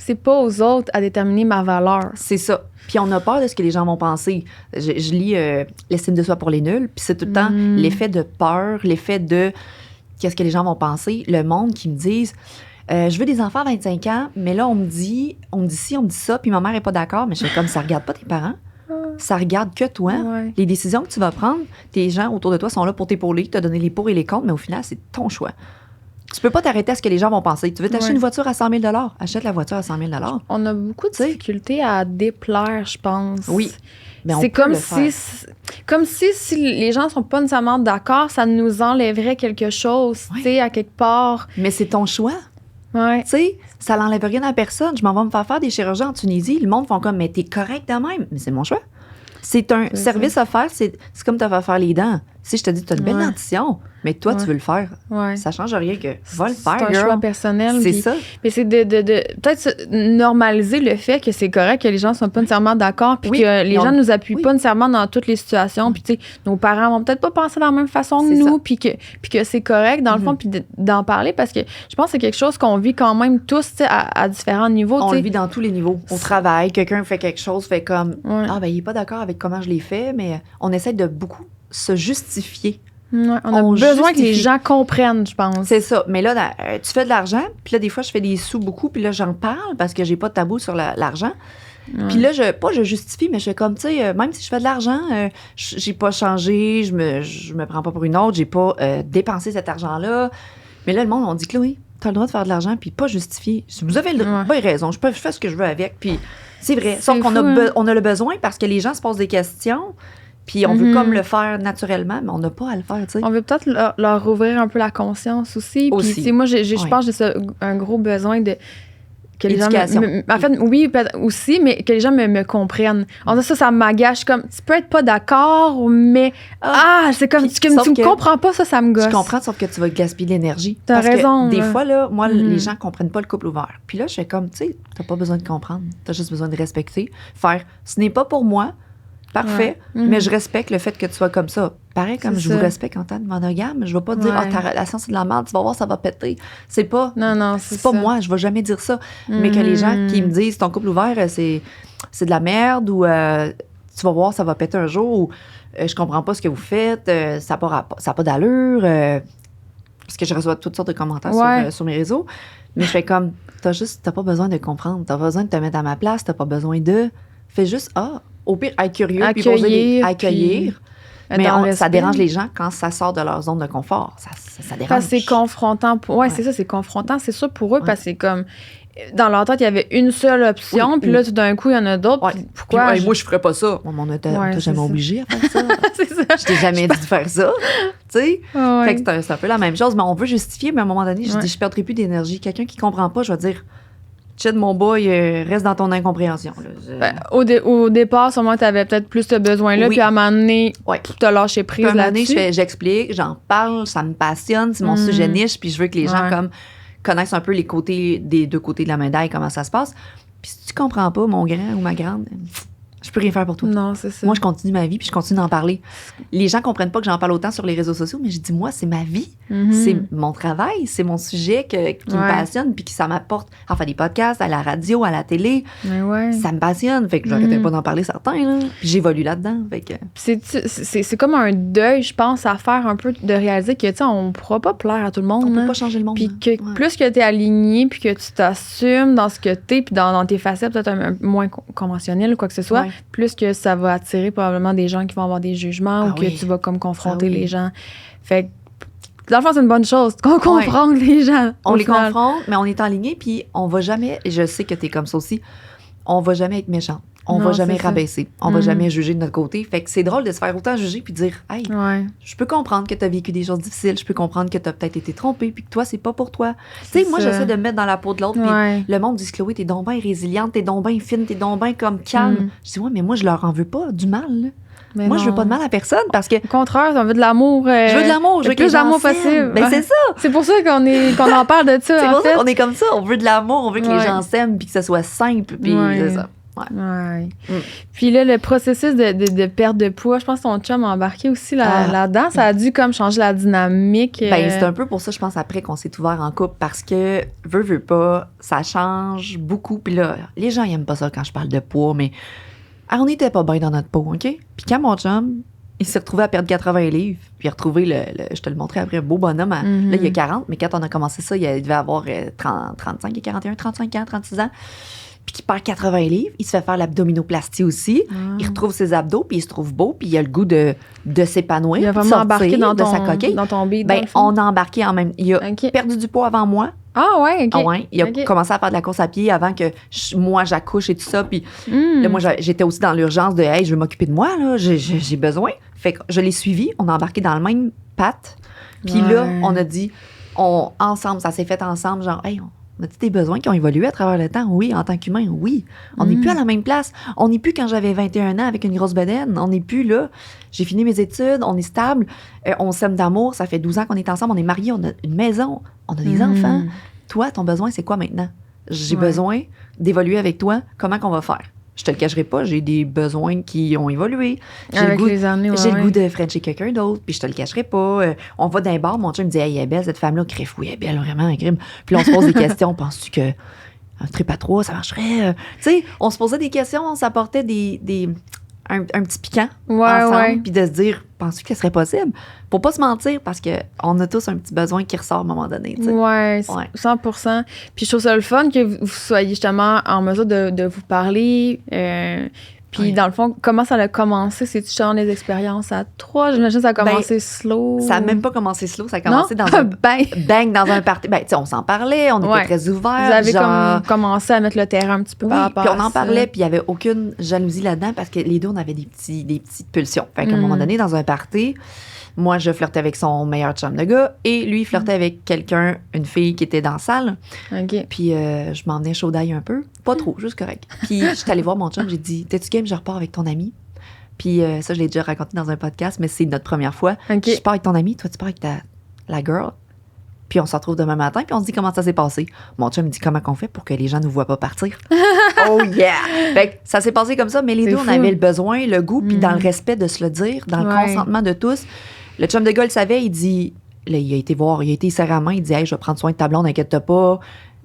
c'est pas aux autres à déterminer ma valeur. C'est ça. Puis on a peur de ce que les gens vont penser. Je lis l'estime de soi pour les nuls, puis c'est tout le temps l'effet de peur, l'effet de qu'est-ce que les gens vont penser. Le monde qui me disent, je veux des enfants à 25 ans, mais là, on me dit ci, on me dit ça, puis ma mère est pas d'accord, mais je suis comme, ça regarde pas tes parents. Ça regarde que toi. Ouais. Les décisions que tu vas prendre, tes gens autour de toi sont là pour t'épauler, te donner les pour et les contre, mais au final, c'est ton choix. Tu peux pas t'arrêter à ce que les gens vont penser. Tu veux t'acheter une voiture à 100 000 $, achète la voiture à 100 000 $. On a beaucoup de difficultés à déplaire, je pense. Oui. Mais c'est comme si les gens sont pas nécessairement d'accord, ça nous enlèverait quelque chose, tu sais, à quelque part. Mais c'est ton choix. Ouais. Tu sais, ça l'enlève rien à personne. Je m'en vais me faire des chirurgiens en Tunisie. Le monde font comme, mais t'es correct de même. Mais c'est mon choix. C'est un service offert. C'est comme te faire les dents. Si je te dis, tu as une belle dentition, mais toi, tu veux le faire. Ouais. Ça change rien que va le faire, c'est un choix personnel. C'est ça. Mais c'est de peut-être normaliser le fait que c'est correct que les gens ne soient pas nécessairement d'accord puis que les gens ne nous appuient pas nécessairement dans toutes les situations. Puis, tu sais, nos parents vont peut-être pas penser de la même façon que nous puis que c'est correct, dans le fond, puis d'en parler parce que je pense que c'est quelque chose qu'on vit quand même tous à différents niveaux. On le vit dans tous les niveaux. Au travail, quelqu'un fait quelque chose, fait comme il n'est pas d'accord avec comment je l'ai fait, mais on essaie de beaucoup se justifier. Ouais, on a besoin que les gens comprennent, je pense. C'est ça. Mais là, tu fais de l'argent, puis là, des fois, je fais des sous beaucoup, puis là, j'en parle parce que j'ai pas de tabou sur l'argent. Puis là, je justifie, mais je fais comme, tu sais, même si je fais de l'argent, j'ai pas changé, je me prends pas pour une autre, j'ai pas dépensé cet argent-là. Mais là, le monde, on dit, Chloé, t'as le droit de faire de l'argent, puis pas justifier. Vous avez raison, je fais ce que je veux avec, puis c'est vrai. Sauf qu'on a le besoin parce que les gens se posent des questions. Puis on veut comme le faire naturellement, mais on n'a pas à le faire, tu sais. On veut peut-être leur ouvrir un peu la conscience aussi. Puis moi, je pense que j'ai un gros besoin de... Que les gens en fait, oui, aussi, mais que les gens me comprennent. En fait, ça m'agache. Comme, tu peux être pas d'accord, mais... c'est comme... Tu me comprends pas, ça me gosse. Je comprends, sauf que tu vas gaspiller de l'énergie. T'as raison. Que des fois, là, moi, les gens comprennent pas le couple ouvert. Puis là, je fais comme, tu sais, t'as pas besoin de comprendre. T'as juste besoin de respecter. Faire, ce n'est pas pour moi. Parfait, mais je respecte le fait que tu sois comme ça. Pareil comme je vous respecte en tant que monogame, je vais pas te dire ta relation c'est de la merde, tu vas voir ça va péter. C'est pas c'est pas moi, je vais jamais dire ça. Mais que les gens qui me disent ton couple ouvert c'est de la merde ou tu vas voir ça va péter un jour ou je comprends pas ce que vous faites, ça a pas d'allure parce que je reçois toutes sortes de commentaires sur mes réseaux, mais je fais comme t'as pas besoin de comprendre, t'as pas besoin de te mettre à ma place, t'as pas besoin de fais juste au pire, être curieux, puis accueillir. Mais ça dérange les gens quand ça sort de leur zone de confort. Ça dérange. Parce que c'est confrontant. C'est ça, c'est confrontant. C'est sûr pour eux, parce que c'est comme... dans leur tête, il y avait une seule option, puis là, tout d'un coup, il y en a d'autres. Ouais. Puis pourquoi? Moi, je ferais pas ça. On t'a jamais obligé à faire ça. C'est ça. Je t'ai jamais dit de faire ça. Tu sais? Ouais. Fait que c'est un peu la même chose, mais on veut justifier, mais à un moment donné, je Ouais. dis, je perdrai plus d'énergie. Quelqu'un qui comprend pas, je vais dire, Chad, mon boy, reste dans ton incompréhension. Là. Au départ, sûrement, tu avais peut-être plus ce besoin-là, Oui. puis à un moment donné, Ouais. tu as lâché prise Puis à un moment donné, là-dessus. j'explique, j'en parle, ça me passionne, c'est mon sujet niche, puis je veux que les gens Ouais. comme connaissent un peu les côtés des deux côtés de la médaille, comment ça se passe. Puis si tu comprends pas, mon grand ou ma grande, je peux rien faire pour toi. Non, c'est ça. Moi, je continue ma vie, puis je continue d'en parler. Les gens comprennent pas que j'en parle autant sur les réseaux sociaux, mais je dis, moi, c'est ma vie. Mhm. C'est mon travail, c'est mon sujet qui me passionne, puis que ça m'apporte. Enfin, des podcasts, à la radio, à la télé, Mais ouais. ça me passionne. Fait que j'arrêtais pas d'en parler certains, là. Puis j'évolue là-dedans. Fait que... C'est comme un deuil, je pense, à faire un peu de réaliser que, tu sais, on pourra pas plaire à tout le monde. On peut hein. pas changer le monde. Puis hein. que Ouais. plus que tu es aligné, puis que tu t'assumes dans ce que tu es, puis dans tes facettes peut-être un moins conventionnelles ou quoi que ce soit, Ouais. plus que ça va attirer probablement des gens qui vont avoir des jugements Ah ou que oui. tu vas comme confronter Ah oui. les gens. Fait que, dans le fond, c'est une bonne chose qu'on confronte les gens. On au les final. confronte, mais on est aligné, puis on va jamais, et je sais que t'es comme ça aussi, on va jamais être méchant. On Non, va jamais c'est ça. rabaisser. On va jamais juger de notre côté. Fait que c'est drôle de se faire autant juger puis de dire, hey, Ouais. je peux comprendre que tu as vécu des choses difficiles, je peux comprendre que tu as peut-être été trompé puis que toi, c'est pas pour toi. Tu sais, moi, ça. j'essaie de me mettre dans la peau de l'autre. Puis Ouais. le monde dit, Chloé, t'es donc bien résiliente, t'es donc bien fine, t'es donc bien comme calme. Je dis, ouais, mais moi, je leur en veux pas du mal. Là. Mais Moi, je veux non. pas de mal à personne parce que Au contraire, on veut de l'amour. je veux de l'amour, je veux le que les plus gens d'amour s'aiment. possible. Ben, Ouais. c'est ça. C'est pour ça qu'on en parle de ça, C'est en pour ça fait. qu'on est comme ça. On veut de l'amour, on veut que les Ouais. gens s'aiment puis que ce soit simple. Puis Ouais. c'est ça. Ouais. Ouais. Mm. Puis là, le processus de perte de poids, je pense que ton chum a embarqué aussi là-dedans. Ça a dû comme changer la dynamique. Ben, c'est un peu pour ça, je pense, après qu'on s'est ouvert en couple, parce que, veux pas, ça change beaucoup. Puis là, les gens, ils aiment pas ça quand je parle de poids, mais on n'était pas bien dans notre peau, OK? Puis quand mon chum, il s'est retrouvé à perdre 80 livres, puis il a retrouvé je te le montrais après, un beau bonhomme. Là, il y a 40, mais quand on a commencé ça, il devait avoir 30, 35 et 41, 35 ans, 36 ans. Puis qui perd 80 livres, il se fait faire l'abdominoplastie aussi. Il retrouve ses abdos, puis il se trouve beau, puis il a le goût de s'épanouir. Il a puis de vraiment embarqué sortir dans de sa coquille. ton bide. Ben, on a embarqué en même. Il a OK. perdu du poids avant moi. Ah ouais, OK. Ah ouais, il a OK. commencé à faire de la course à pied avant que moi j'accouche et tout ça. Puis Mm. là, moi, j'étais aussi dans l'urgence de hey, je veux m'occuper de moi, là, j'ai besoin. Fait que je l'ai suivi, on a embarqué dans le même patte. Puis là, Ouais. on a dit, ensemble, ça s'est fait ensemble, genre, hey, on a-tu des besoins qui ont évolué à travers le temps? Oui, en tant qu'humain, oui. On n'est plus à la même place. On n'est plus quand j'avais 21 ans avec une grosse bedaine. On n'est plus là. J'ai fini mes études, on est stable, on s'aime d'amour, ça fait 12 ans qu'on est ensemble, on est mariés, on a une maison, on a des enfants. Toi, ton besoin, c'est quoi maintenant? J'ai besoin d'évoluer avec toi. Comment qu'on va faire? Je te le cacherai pas, j'ai des besoins qui ont évolué. J'ai Avec le goût, les années, j'ai le ouais. goût de frencher quelqu'un d'autre, puis je te le cacherai pas. On va d'un bar, mon chum me dit hey, elle est belle cette femme-là, crif, oui, elle est belle, vraiment, un crime. Puis là, on se pose des questions, penses-tu que un trip à 3, ça marcherait? Tu sais, on se posait des questions, on s'apportait un petit piquant ensemble, puis de se dire, penses-tu que ce serait possible? Pour pas se mentir, parce qu'on a tous un petit besoin qui ressort à un moment donné. Tu sais. Ouais, Ouais. 100%. Puis je trouve ça le fun que vous soyez justement en mesure de vous parler. Puis Ouais. dans le fond, comment ça a commencé? C'est-tu justement des expériences à 3? J'imagine que ça a commencé slow. Ça n'a même pas commencé slow, ça a commencé Non? dans un Ben, bang dans un party. Ben, tu sais, on s'en parlait, on était Ouais. très ouverts. vous avez genre... comme commencé à mettre le terrain un petit peu Oui, par rapport puis à on en ça. parlait, puis il n'y avait aucune jalousie là-dedans parce que les deux, on avait des petites pulsions. Fait qu'à un moment donné, dans un party, moi, je flirtais avec son meilleur chum de gars et lui, il flirtait avec quelqu'un, une fille qui était dans la salle. OK. Puis je m'en venais chaud d'ail un peu. Pas trop, juste correct. Puis je suis allée voir mon chum, j'ai dit, t'es-tu game, je repars avec ton ami? Puis ça, je l'ai déjà raconté dans un podcast, mais c'est notre première fois. OK. Je pars avec ton ami, toi, tu pars avec la girl. Puis on se retrouve demain matin, puis on se dit comment ça s'est passé. Mon chum me dit comment qu'on fait pour que les gens ne nous voient pas partir. Oh yeah! Fait que ça s'est passé comme ça, mais les C'est deux, on fou. avait le besoin, le goût, puis dans le respect de se le dire, dans le Ouais. consentement de tous. Le chum de gars le savait, il dit, là, il a été serré à la main, il dit, hey, je vais prendre soin de ta blonde, inquiète-toi pas.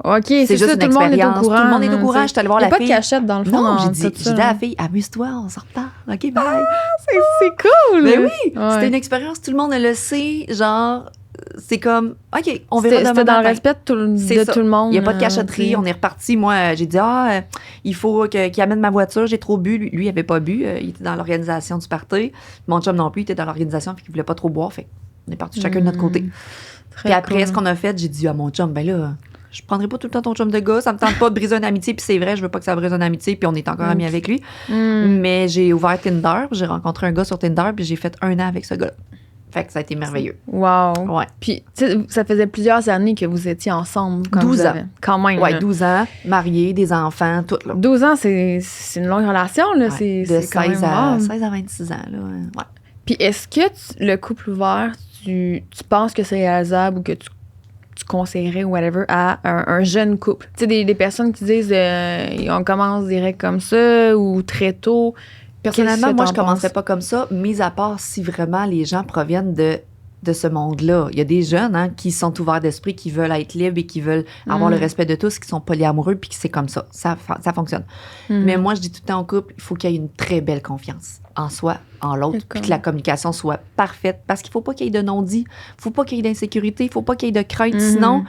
OK, c'est juste ça, une tout le monde est au expérience. courant. Tout le monde est au hein, courant. tu sais. Je suis allée voir Il y a la pas fille. de cachette dans le fond. Non, dans j'ai dit tout ça, à la hein. fille, amuse-toi, on s'en repart. OK, bye. C'est cool! Mais oui, Ouais. c'était une expérience, tout le monde le sait, genre, c'est comme, OK, on verra demain C'était dans le matin. respect C'est de ça. tout le monde. Il n'y a pas de tu cachotterie, sais. on est reparti. Moi, j'ai dit, il faut qu'il amène ma voiture, j'ai trop bu. Lui, il n'avait pas bu, il était dans l'organisation du party. Mon chum non plus, il était dans l'organisation, puis il ne voulait pas trop boire. Fait on est partis chacun de notre côté. Très Puis après, cool. ce qu'on a fait, j'ai dit à mon chum, ben là, je prendrai pas tout le temps ton chum de gars, ça me tente pas de briser une amitié, puis c'est vrai, je veux pas que ça brise une amitié, puis on est encore amis avec lui. Mais j'ai ouvert Tinder, j'ai rencontré un gars sur Tinder, puis j'ai fait 1 an avec ce gars-là. Fait que ça a été merveilleux. Wow. Ouais. Puis, tu sais, ça faisait plusieurs années que vous étiez ensemble. Quand 12 vous ans. avez... Quand même. Ouais, là. 12 ans, mariés, des enfants, tout, là. 12 ans, c'est une longue relation, là. Ouais, C'est de quand 16 même à, rare. 16 à 26 ans, là. Ouais. Puis, est-ce que le couple ouvert, tu penses que c'est réalisable ou que tu conseillerais, whatever, à un jeune couple? Tu sais, des personnes qui disent on commence direct comme ça ou très tôt. Personnellement, moi, je commencerais penses? pas comme ça, mis à part si vraiment les gens proviennent de ce monde-là. Il y a des jeunes qui sont ouverts d'esprit, qui veulent être libres et qui veulent avoir le respect de tous, qui sont polyamoureux, puis que c'est comme ça. Ça fonctionne. Mais moi, je dis tout le temps au couple, il faut qu'il y ait une très belle confiance en soi, en l'autre, puis que la communication soit parfaite, parce qu'il faut pas qu'il y ait de non-dit, il faut pas qu'il y ait d'insécurité, il faut pas qu'il y ait de crainte. Sinon,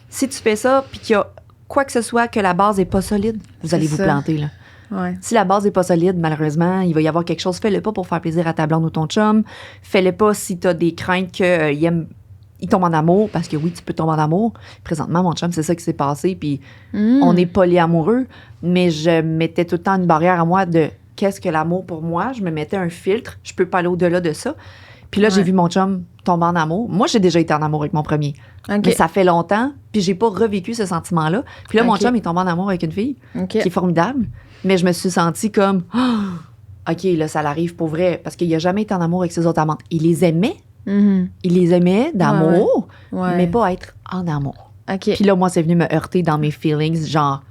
si tu fais ça, puis qu'il y a quoi que ce soit, que la base est pas solide, vous allez vous planter, là. Ouais. Si la base n'est pas solide, malheureusement, il va y avoir quelque chose. Fais-le pas pour faire plaisir à ta blonde ou ton chum. Fais-le pas si tu as des craintes qu'il tombe en amour, parce que oui, tu peux tomber en amour. Présentement, mon chum, c'est ça qui s'est passé, puis on est polyamoureux, mais je mettais tout le temps une barrière à moi de qu'est-ce que l'amour pour moi. Je me mettais un filtre. Je peux pas aller au-delà de ça. Puis là, j'ai vu mon chum tomber en amour. Moi, j'ai déjà été en amour avec mon premier. Mais ça fait longtemps, puis j'ai pas revécu ce sentiment-là. Puis là, mon chum est tombé en amour avec une fille qui est formidable. Mais je me suis sentie comme, OK, là, ça l'arrive pour vrai. Parce qu'il n'a jamais été en amour avec ses autres amantes. Il les aimait. Il les aimait d'amour, mais pas être en amour. Puis là, moi, c'est venu me heurter dans mes feelings, genre,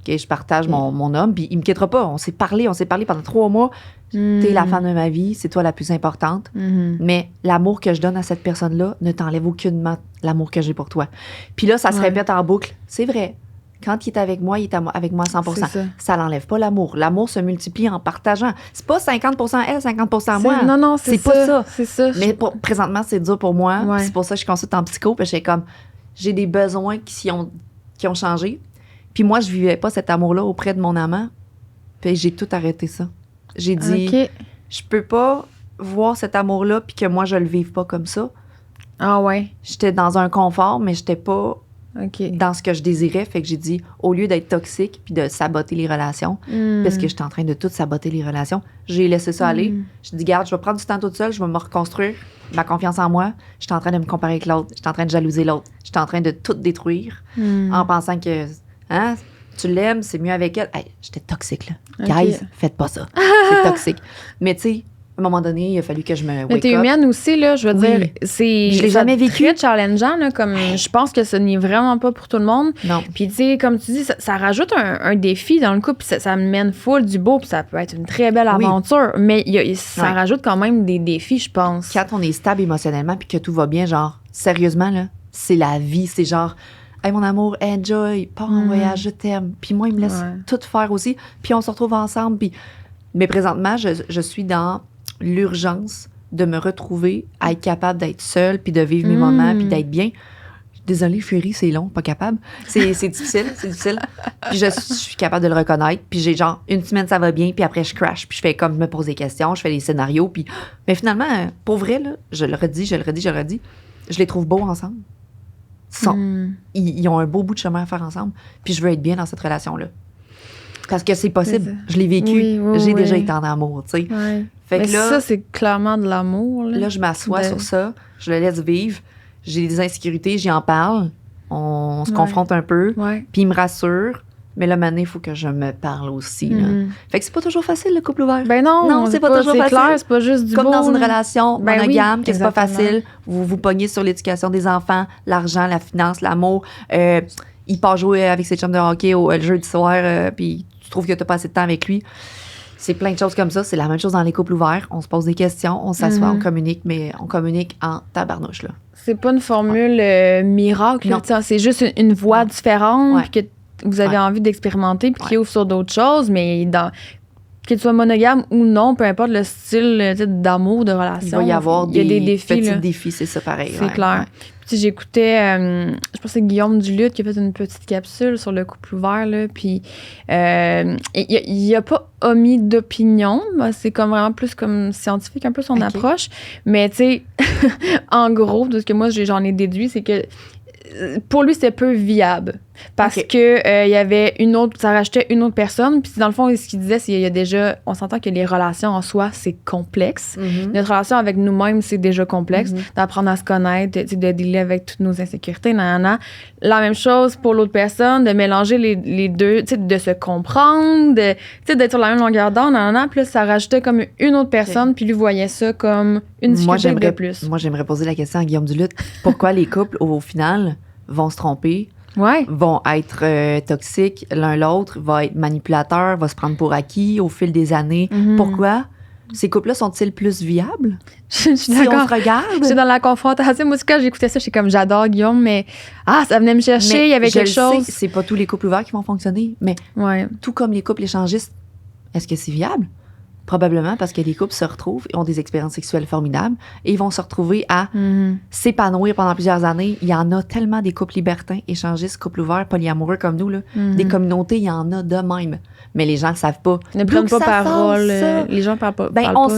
OK, je partage mon homme, puis il me quittera pas. On s'est parlé pendant 3 mois. T'es la femme de ma vie, c'est toi la plus importante. Mais l'amour que je donne à cette personne-là ne t'enlève aucunement l'amour que j'ai pour toi. Puis là, ça se répète en boucle. C'est vrai. Quand il est avec moi, il est avec moi à 100%. Ça n'enlève pas l'amour. L'amour se multiplie en partageant. C'est pas 50% elle, 50% moi. Non, c'est pas ça. C'est ça. Mais présentement, c'est dur pour moi. C'est pour ça que je consulte en psycho. Puis j'ai des besoins qui ont changé. Puis moi, je vivais pas cet amour-là auprès de mon amant. Puis j'ai tout arrêté ça. J'ai dit, je peux pas voir cet amour-là puis que moi, je le vive pas comme ça. Ah ouais. J'étais dans un confort, mais j'étais pas dans ce que je désirais. Fait que j'ai dit, au lieu d'être toxique puis de saboter les relations, parce que j'étais en train de tout saboter les relations, j'ai laissé ça aller. Je dis, garde, je vais prendre du temps toute seule, je vais me reconstruire ma confiance en moi. J'étais en train de me comparer avec l'autre. J'étais en train de jalouser l'autre. J'étais en train de tout détruire en pensant que, tu l'aimes, c'est mieux avec elle. Hey, j'étais toxique, là. Guys, faites pas ça. C'est toxique. Mais tu sais, à un moment donné, il a fallu que je me wake up. T'es humaine aussi, là, je veux dire. Je l'ai jamais vécu. C'est très challengeant, là, comme je pense que ce n'est vraiment pas pour tout le monde. Non. Puis, tu sais, comme tu dis, ça rajoute un défi dans le couple, puis ça mène full du beau, puis ça peut être une très belle aventure. Mais ça rajoute quand même des défis, je pense. Quand on est stable émotionnellement, puis que tout va bien, genre, sérieusement, là, c'est la vie. C'est genre, hey, mon amour, enjoy, pars en voyage, je t'aime. Puis moi, il me laisse tout faire aussi. Puis on se retrouve ensemble. Puis... Mais présentement, je suis dans l'urgence de me retrouver à être capable d'être seule, puis de vivre mes moments, puis d'être bien. Désolée, Fury, c'est long, pas capable. C'est difficile, c'est difficile. Puis je suis capable de le reconnaître. Puis j'ai genre, une semaine, ça va bien, puis après, je crash. Puis je fais comme me poser des questions, je fais des scénarios. Puis... Mais finalement, pour vrai, là, je le redis, je les trouve beaux ensemble. Ils ont un beau bout de chemin à faire ensemble. Puis je veux être bien dans cette relation-là. Parce que c'est possible. Je l'ai vécu. J'ai déjà été en amour, tu sais. Fait que là, ça, c'est clairement de l'amour. Là, je m'assois sur ça. Je le laisse vivre. J'ai des insécurités. J'y en parle. On se confronte un peu. Puis il me rassure. Mais là, maintenant, il faut que je me parle aussi. Là. Fait que c'est pas toujours facile, le couple ouvert. Ben non, c'est pas toujours facile. Clair, c'est pas juste du comme beau, dans une relation monogame, que c'est pas exactement. facile. Vous vous pognez sur l'éducation des enfants, l'argent, la finance, l'amour. Il part jouer avec ses chums de hockey le jeudi soir, puis tu trouves que t'as pas assez de temps avec lui. C'est plein de choses comme ça. C'est la même chose dans les couples ouverts. On se pose des questions, on s'assoit, on communique, mais on communique en tabarnouche, là. C'est pas une formule miracle. C'est juste une voie différente que vous avez envie d'expérimenter puis qui ouvre sur d'autres choses, mais que tu sois monogame ou non, peu importe le style d'amour, de relation. Il va y avoir des défis, petits défis, c'est ça pareil. C'est clair. Puis j'écoutais, je pense que c'est Guillaume Duluth qui a fait une petite capsule sur le couple ouvert, là, puis il a pas omis d'opinion, c'est comme vraiment plus comme scientifique un peu son approche, mais tu sais, en gros, de ce que moi j'en ai déduit, c'est que pour lui, c'était peu viable. Parce que il y avait ça rajoutait une autre personne. Puis dans le fond, ce qu'il disait, c'est qu'il y a déjà, on s'entend que les relations en soi, c'est complexe. Notre relation avec nous-mêmes, c'est déjà complexe. D'apprendre à se connaître, de dealer avec toutes nos insécurités, nanana. La même chose pour l'autre personne, de mélanger les deux, de se comprendre, d'être sur la même longueur d'onde, nanana. Puis là, ça rajoutait comme une autre personne, puis lui voyait ça comme une difficulté de plus. Moi, j'aimerais poser la question à Guillaume Duluth. Pourquoi les couples, au final, vont se tromper? Vont être toxiques l'un l'autre, vont être manipulateurs, vont se prendre pour acquis au fil des années. Pourquoi? Ces couples-là sont-ils plus viables? Je suis d'accord. On se regarde? Je suis dans la confrontation. Moi, quand j'écoutais ça, j'étais comme, j'adore Guillaume, mais ça venait me chercher, il y avait quelque chose. C'est pas tous les couples ouverts qui vont fonctionner, mais tout comme les couples échangistes, est-ce que c'est viable? Probablement parce que les couples se retrouvent et ont des expériences sexuelles formidables et ils vont se retrouver à s'épanouir pendant plusieurs années. Il y en a tellement des couples libertins, échangistes, couples ouverts, polyamoureux comme nous. Là. Des communautés, il y en a de même. Mais les gens ne savent pas. Ne prennent pas parole. Les gens ne parlent pas. On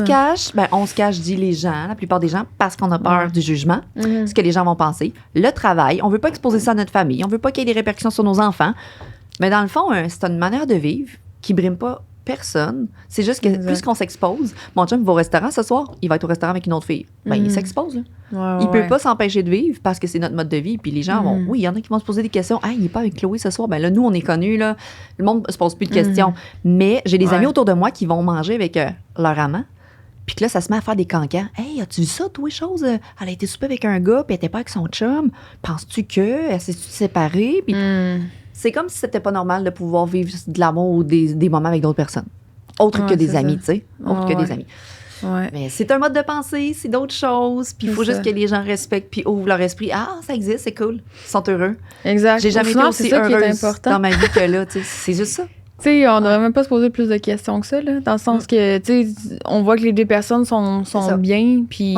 se cache, dit les gens, la plupart des gens, parce qu'on a peur du jugement, ce que les gens vont penser. Le travail, on ne veut pas exposer ça à notre famille. On ne veut pas qu'il y ait des répercussions sur nos enfants. Mais dans le fond, c'est une manière de vivre qui ne brime pas personne. C'est juste que plus qu'on s'expose, mon chum va au restaurant ce soir, il va être au restaurant avec une autre fille. Il s'expose. Là. Il peut pas s'empêcher de vivre parce que c'est notre mode de vie. Puis les gens vont, oui, il y en a qui vont se poser des questions. Ah, il n'est pas avec Chloé ce soir. Ben là, nous, on est connus. Là. Le monde se pose plus de questions. Mais j'ai des amis autour de moi qui vont manger avec leur amant. Puis que là, ça se met à faire des cancans. Hey, as-tu vu ça, toi, chose? Elle a été souper avec un gars, puis elle était pas avec son chum. Penses-tu elle s'est séparée? Puis c'est comme si c'était pas normal de pouvoir vivre de l'amour ou des moments avec d'autres personnes. Autre que des amis, tu sais. Autre que des amis. Mais c'est un mode de pensée, c'est d'autres choses. Puis il faut juste que les gens respectent puis ouvrent leur esprit. Ah, ça existe, c'est cool. Ils sont heureux. Exact. J'ai jamais été aussi heureuse dans ma vie que là. C'est juste ça. Tu sais, on devrait même pas se poser plus de questions que ça, là, dans le sens que, tu sais, on voit que les deux personnes sont bien, puis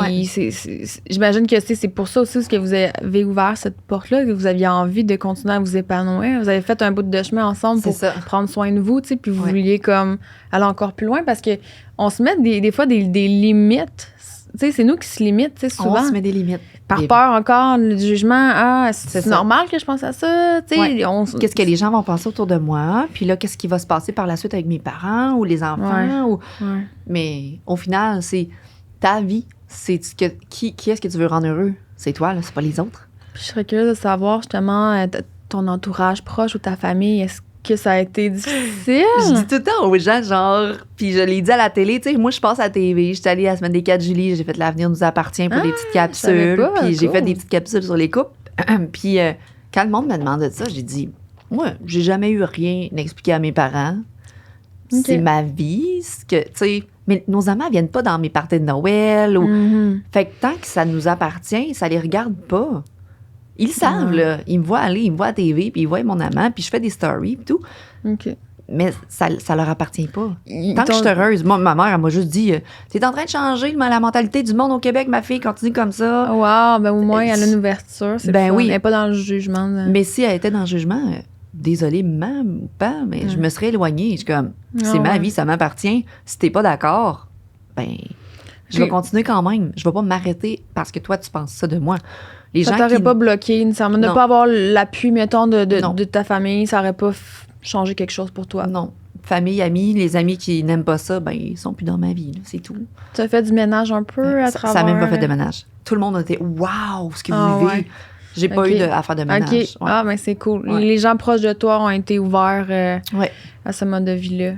j'imagine que c'est pour ça aussi que vous avez ouvert cette porte-là, que vous aviez envie de continuer à vous épanouir. Vous avez fait un bout de chemin ensemble pour prendre soin de vous, tu sais, puis vous vouliez comme aller encore plus loin, parce que on se met des fois des limites. Tu sais, c'est nous qui se limitent, tu sais, souvent. On se met des limites. Par peur encore du jugement. Ah, c'est normal que je pense à ça, tu sais. Qu'est-ce que les gens vont penser autour de moi? Puis là, qu'est-ce qui va se passer par la suite avec mes parents ou les enfants? Mais au final, c'est ta vie. C'est qui est-ce que tu veux rendre heureux? C'est toi, là, c'est pas les autres. Puis je serais curieuse de savoir, justement, ton entourage proche ou ta famille, est-ce que ça a été difficile? Je dis tout le temps aux gens, genre, puis je l'ai dit à la télé, tu sais, moi, je passe à la TV, j'étais allée à la semaine des 4 juillet, j'ai fait L'avenir nous appartient pour des petites capsules, puis j'ai fait des petites capsules sur les couples. Puis quand le monde me demandait ça, j'ai dit, moi, j'ai jamais eu rien d'expliqué à mes parents. C'est ma vie, tu sais. Mais nos amants viennent pas dans mes parties de Noël. Fait que tant que ça nous appartient, ça les regarde pas. Ils savent, là. Ils me voient aller, ils me voient à la TV, puis ils voient mon amant, puis je fais des stories, puis tout. Mais ça leur appartient pas. Tant que je suis heureuse. Moi, ma mère, elle m'a juste dit, t'es en train de changer la mentalité du monde au Québec, ma fille, continue comme ça. Wow, ben au moins, elle a une ouverture, c'est fun. Oui. Elle n'est pas dans le jugement. Mais si elle était dans le jugement, désolée, maman ou pas, mais je me serais éloignée. Je suis comme, c'est ma vie, ça m'appartient. Si t'es pas d'accord, ben, je vais continuer quand même. Je vais pas m'arrêter parce que toi, tu penses ça de moi. Les ça gens t'aurait pas bloqué, nécessairement. Ne pas avoir l'appui, mettons, de ta famille, ça aurait pas changé quelque chose pour toi. Non. Famille, amis, les amis qui n'aiment pas ça, ben, ils sont plus dans ma vie, là, c'est tout. Tu as fait du ménage un peu à travers... Ça n'a même pas fait de ménage. Tout le monde a été « Wow, ce que vous vivez! » J'ai pas eu à faire de ménage. Ah, ben c'est cool. Les gens proches de toi ont été ouverts à ce mode de vie-là.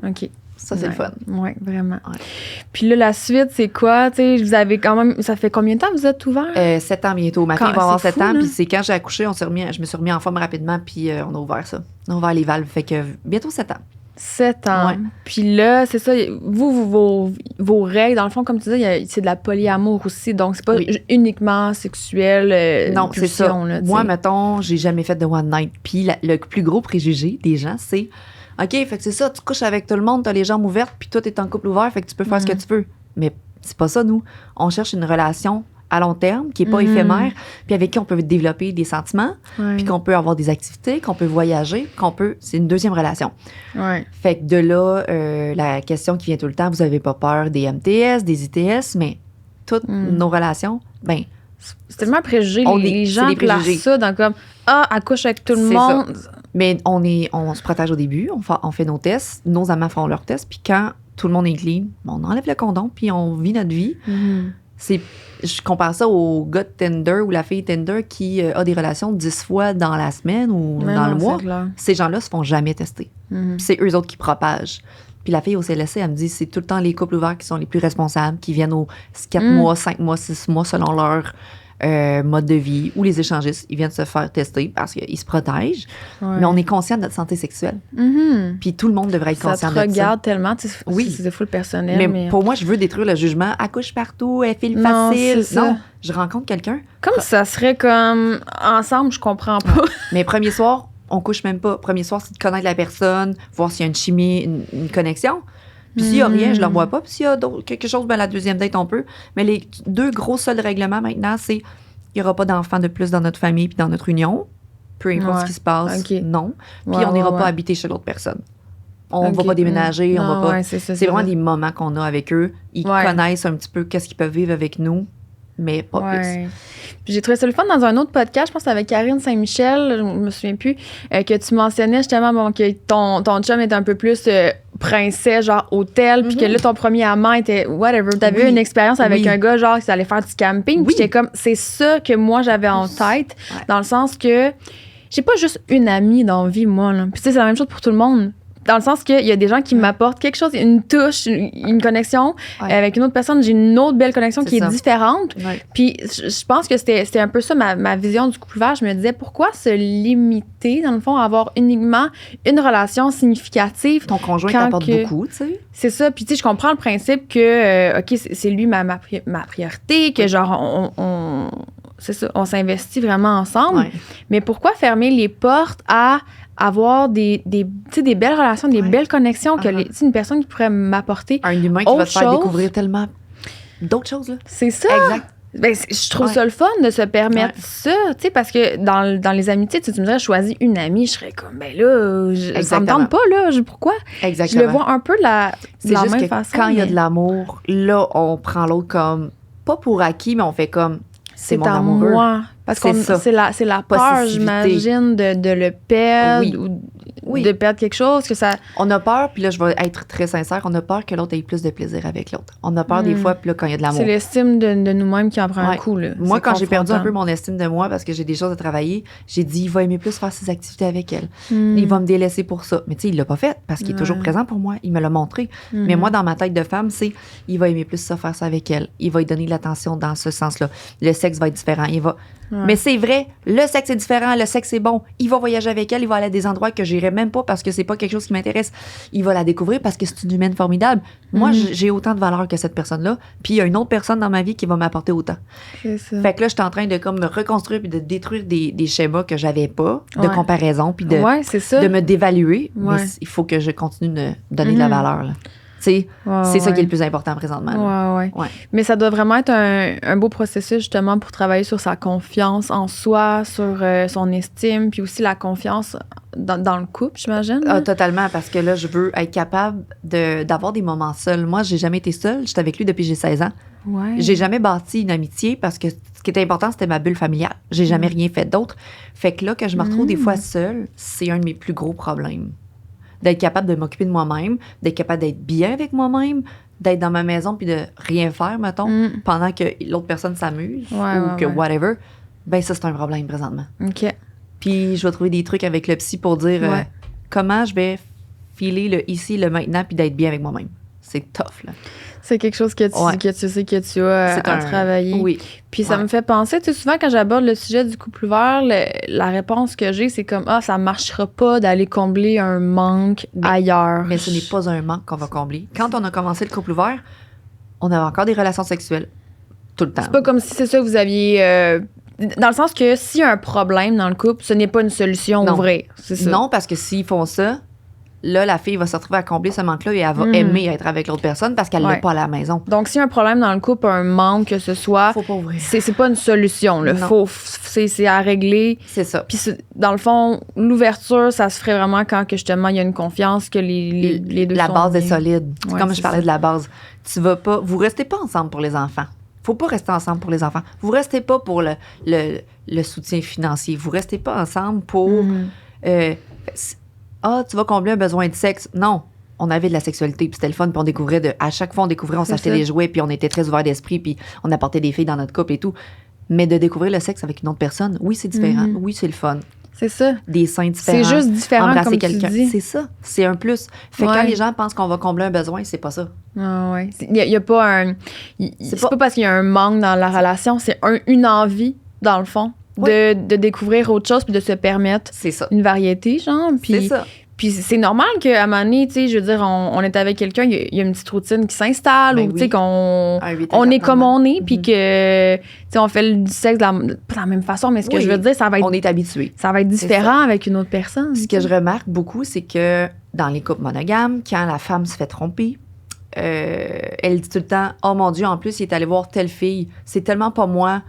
OK. Ça, c'est le fun. Oui, vraiment. Puis là, la suite, c'est quoi? Tu sais, vous avez quand même... Ça fait combien de temps que vous êtes ouvert? 7 ans bientôt. Ma fille va avoir 7 ans. Puis c'est quand j'ai accouché, je me suis remis en forme rapidement. Puis on a ouvert ça. On a ouvert les valves. Fait que bientôt 7 ans. 7 ans. Puis là, c'est ça. Vos règles, dans le fond, comme tu dis, c'est de la polyamour aussi. Donc, c'est pas uniquement sexuel. Non, c'est ça. Là, moi, mettons, j'ai jamais fait de one night. Puis le plus gros préjugé des gens, c'est... OK, fait que c'est ça, tu couches avec tout le monde, t'as les jambes ouvertes, puis toi, t'es en couple ouvert, fait que tu peux faire ce que tu veux. Mais c'est pas ça, nous. On cherche une relation à long terme, qui est pas éphémère, puis avec qui on peut développer des sentiments, puis qu'on peut avoir des activités, qu'on peut voyager, c'est une deuxième relation. Fait que de là, la question qui vient tout le temps, vous avez pas peur des MTS, des ITS, mais toutes nos relations, ben C'est tellement préjugé. Les c'est gens des placent préjugés. ça dans comme accouche avec tout le C'est monde. Mais on se protège au début, on fait nos tests, nos amants font leurs tests, puis quand tout le monde est clean, on enlève le condom, puis on vit notre vie. Je compare ça au gars de Tinder ou la fille Tinder qui a des relations 10 fois dans la semaine ou dans le mois. Ces gens-là se font jamais tester. C'est eux autres qui propagent. Puis la fille au CLSC, elle me dit, c'est tout le temps les couples ouverts qui sont les plus responsables, qui viennent aux 4 mois, 5 mois, 6 mois selon leur mode de vie, ou les échangistes, ils viennent se faire tester parce qu'ils se protègent. Mais on est conscient de notre santé sexuelle. Puis tout le monde devrait être conscient de ça. Ça te regarde tellement, oui. C'est full personnel. Mais pour moi, je veux détruire le jugement. Accouche partout, elle file facile. Non, je rencontre quelqu'un. Comme ça serait comme ensemble, je comprends pas. Mais premier soir, on couche même pas. Premier soir, c'est de connaître la personne, voir s'il y a une chimie, une connexion. Puis s'il n'y a rien, je ne le revois pas. Puis s'il y a quelque chose, ben la deuxième date, on peut. Mais les 2 gros seuls règlements maintenant, c'est il n'y aura pas d'enfants de plus dans notre famille puis dans notre union. Peu importe ce qui se passe, non. Puis on n'ira pas habiter chez l'autre personne. On ne va pas déménager, on va pas... c'est vraiment des moments qu'on a avec eux. Ils connaissent un petit peu qu'est-ce qu'ils peuvent vivre avec nous, mais pas plus. Puis j'ai trouvé ça le fun dans un autre podcast, je pense avec Karine Saint-Michel, je me souviens plus, que tu mentionnais justement que ton chum est un peu plus princesse, genre hôtel, puis que là, ton premier amant était whatever. T'avais eu une expérience avec un gars, genre, qui allait faire du camping, puis j'étais comme, c'est ça que moi, j'avais en tête, dans le sens que j'ai pas juste une amie dans la vie, moi, là. Puis tu sais, c'est la même chose pour tout le monde. Dans le sens qu'il y a des gens qui m'apportent quelque chose, une touche, une connexion. Avec une autre personne, j'ai une autre belle connexion qui est différente. Puis je pense que c'était un peu ça ma vision du couple ouvert. Je me disais, pourquoi se limiter, dans le fond, à avoir uniquement une relation significative? Ton conjoint t'apporte beaucoup, tu sais. C'est ça. Puis tu sais, je comprends le principe que, OK, c'est lui ma priorité, que genre, c'est ça, on s'investit vraiment ensemble. Mais pourquoi fermer les portes à avoir des belles relations, des belles connexions, que une personne qui pourrait m'apporter un humain qui va te faire découvrir tellement d'autres choses, là. C'est ça. Exact. Ben, je trouve ça le fun de se permettre ça, tu sais, parce que dans les amitiés, tu me dirais, choisis une amie, je serais comme, ben là, ça me tente pas, là, pourquoi? Exactement. Je le vois un peu de la juste même que façon. Quand il y a de l'amour, là, on prend l'autre comme, pas pour acquis, mais on fait comme, c'est mon amoureux. Moi. Parce que c'est la peur, j'imagine, de le perdre ou de perdre quelque chose. Que ça... On a peur, puis là, je vais être très sincère, on a peur que l'autre ait plus de plaisir avec l'autre. On a peur des fois, puis là, quand il y a de l'amour. C'est l'estime de nous-mêmes qui en prend un coup. Là. Moi, quand j'ai perdu un peu mon estime de moi parce que j'ai des choses à travailler, j'ai dit, il va aimer plus faire ses activités avec elle. Il va me délaisser pour ça. Mais tu sais, il l'a pas fait parce qu'il est toujours présent pour moi. Il me l'a montré. Mais moi, dans ma tête de femme, c'est, il va aimer plus ça faire ça avec elle. Il va lui donner de l'attention dans ce sens-là. Le sexe va être différent. Il va... Mais c'est vrai, le sexe est différent, le sexe est bon. Il va voyager avec elle, il va aller à des endroits que j'irai même pas parce que c'est pas quelque chose qui m'intéresse. Il va la découvrir parce que c'est une humaine formidable. Moi, j'ai autant de valeur que cette personne-là, puis il y a une autre personne dans ma vie qui va m'apporter autant. C'est ça. Fait que là, je suis en train de comme me reconstruire puis de détruire des schémas que j'avais pas, de comparaison, puis de me dévaluer. Mais il faut que je continue de donner de la valeur, là. C'est ça qui est le plus important présentement. Mais ça doit vraiment être un beau processus justement pour travailler sur sa confiance en soi, sur son estime, puis aussi la confiance dans le couple, j'imagine. Totalement, parce que là, je veux être capable d'avoir des moments seuls. Moi, j'ai jamais été seule. J'étais avec lui depuis que j'ai 16 ans. J'ai jamais bâti une amitié parce que ce qui était important, c'était ma bulle familiale. J'ai jamais rien fait d'autre. Fait que là, que je me retrouve des fois seule, c'est un de mes plus gros problèmes. D'être capable de m'occuper de moi-même, d'être capable d'être bien avec moi-même, d'être dans ma maison puis de rien faire, mettons, pendant que l'autre personne s'amuse ou que whatever, ben ça, c'est un problème présentement. OK. Puis je vais trouver des trucs avec le psy pour dire comment je vais filer le ici, le maintenant puis d'être bien avec moi-même. C'est tough, là. C'est quelque chose que tu sais que tu as à travailler. Oui. Puis ça me fait penser, tu sais, souvent quand j'aborde le sujet du couple ouvert, la réponse que j'ai, c'est comme, ça marchera pas d'aller combler un manque ailleurs. Mais ce n'est pas un manque qu'on va combler. Quand on a commencé le couple ouvert, on avait encore des relations sexuelles tout le temps. C'est pas comme si c'est ça que vous aviez... dans le sens que s'il y a un problème dans le couple, ce n'est pas une solution ouvrir. C'est ça. Non, parce que s'ils font ça, là, la fille va se retrouver à combler ce manque-là et elle va aimer être avec l'autre personne parce qu'elle l'a pas à la maison. Donc, s'il y a un problème dans le couple, un manque que ce soit, faut pas ouvrir. C'est pas une solution. Là. C'est à régler. C'est ça. Puis, dans le fond, l'ouverture, ça se ferait vraiment quand que, justement, il y a une confiance que les deux la sont base bien. est solide. Comme je parlais de la base. Vous restez pas ensemble pour les enfants. faut pas rester ensemble pour les enfants. Vous restez pas pour le soutien financier. Vous restez pas ensemble pour... tu vas combler un besoin de sexe. Non. On avait de la sexualité, puis c'était le fun, puis on découvrait à chaque fois, on s'achetait des jouets, puis on était très ouverts d'esprit, puis on apportait des filles dans notre couple et tout. Mais de découvrir le sexe avec une autre personne, oui, c'est différent. Oui, c'est le fun. C'est ça. Des seins différents. C'est juste différent, embrasser comme quelqu'un. tu dis. C'est ça. C'est un plus. Fait que quand les gens pensent qu'on va combler un besoin, c'est pas ça. Ah ouais. Il y a pas un... C'est pas parce qu'il y a un manque dans la relation, c'est une envie, dans le fond, de découvrir autre chose puis de se permettre une variété, genre. C'est ça. Puis c'est normal qu'à un moment donné, tu sais, je veux dire, on est avec quelqu'un, il y a une petite routine qui s'installe, ou tu sais, qu'on on est comme on est, puis que, tu sais, on fait du sexe pas de la même façon, mais ce que je veux dire, ça va être... On est habitué. Ça va être différent avec une autre personne. Ce que je remarque beaucoup, c'est que dans les couples monogames, quand la femme se fait tromper, elle dit tout le temps « Oh mon Dieu, en plus, il est allé voir telle fille. C'est tellement pas moi. »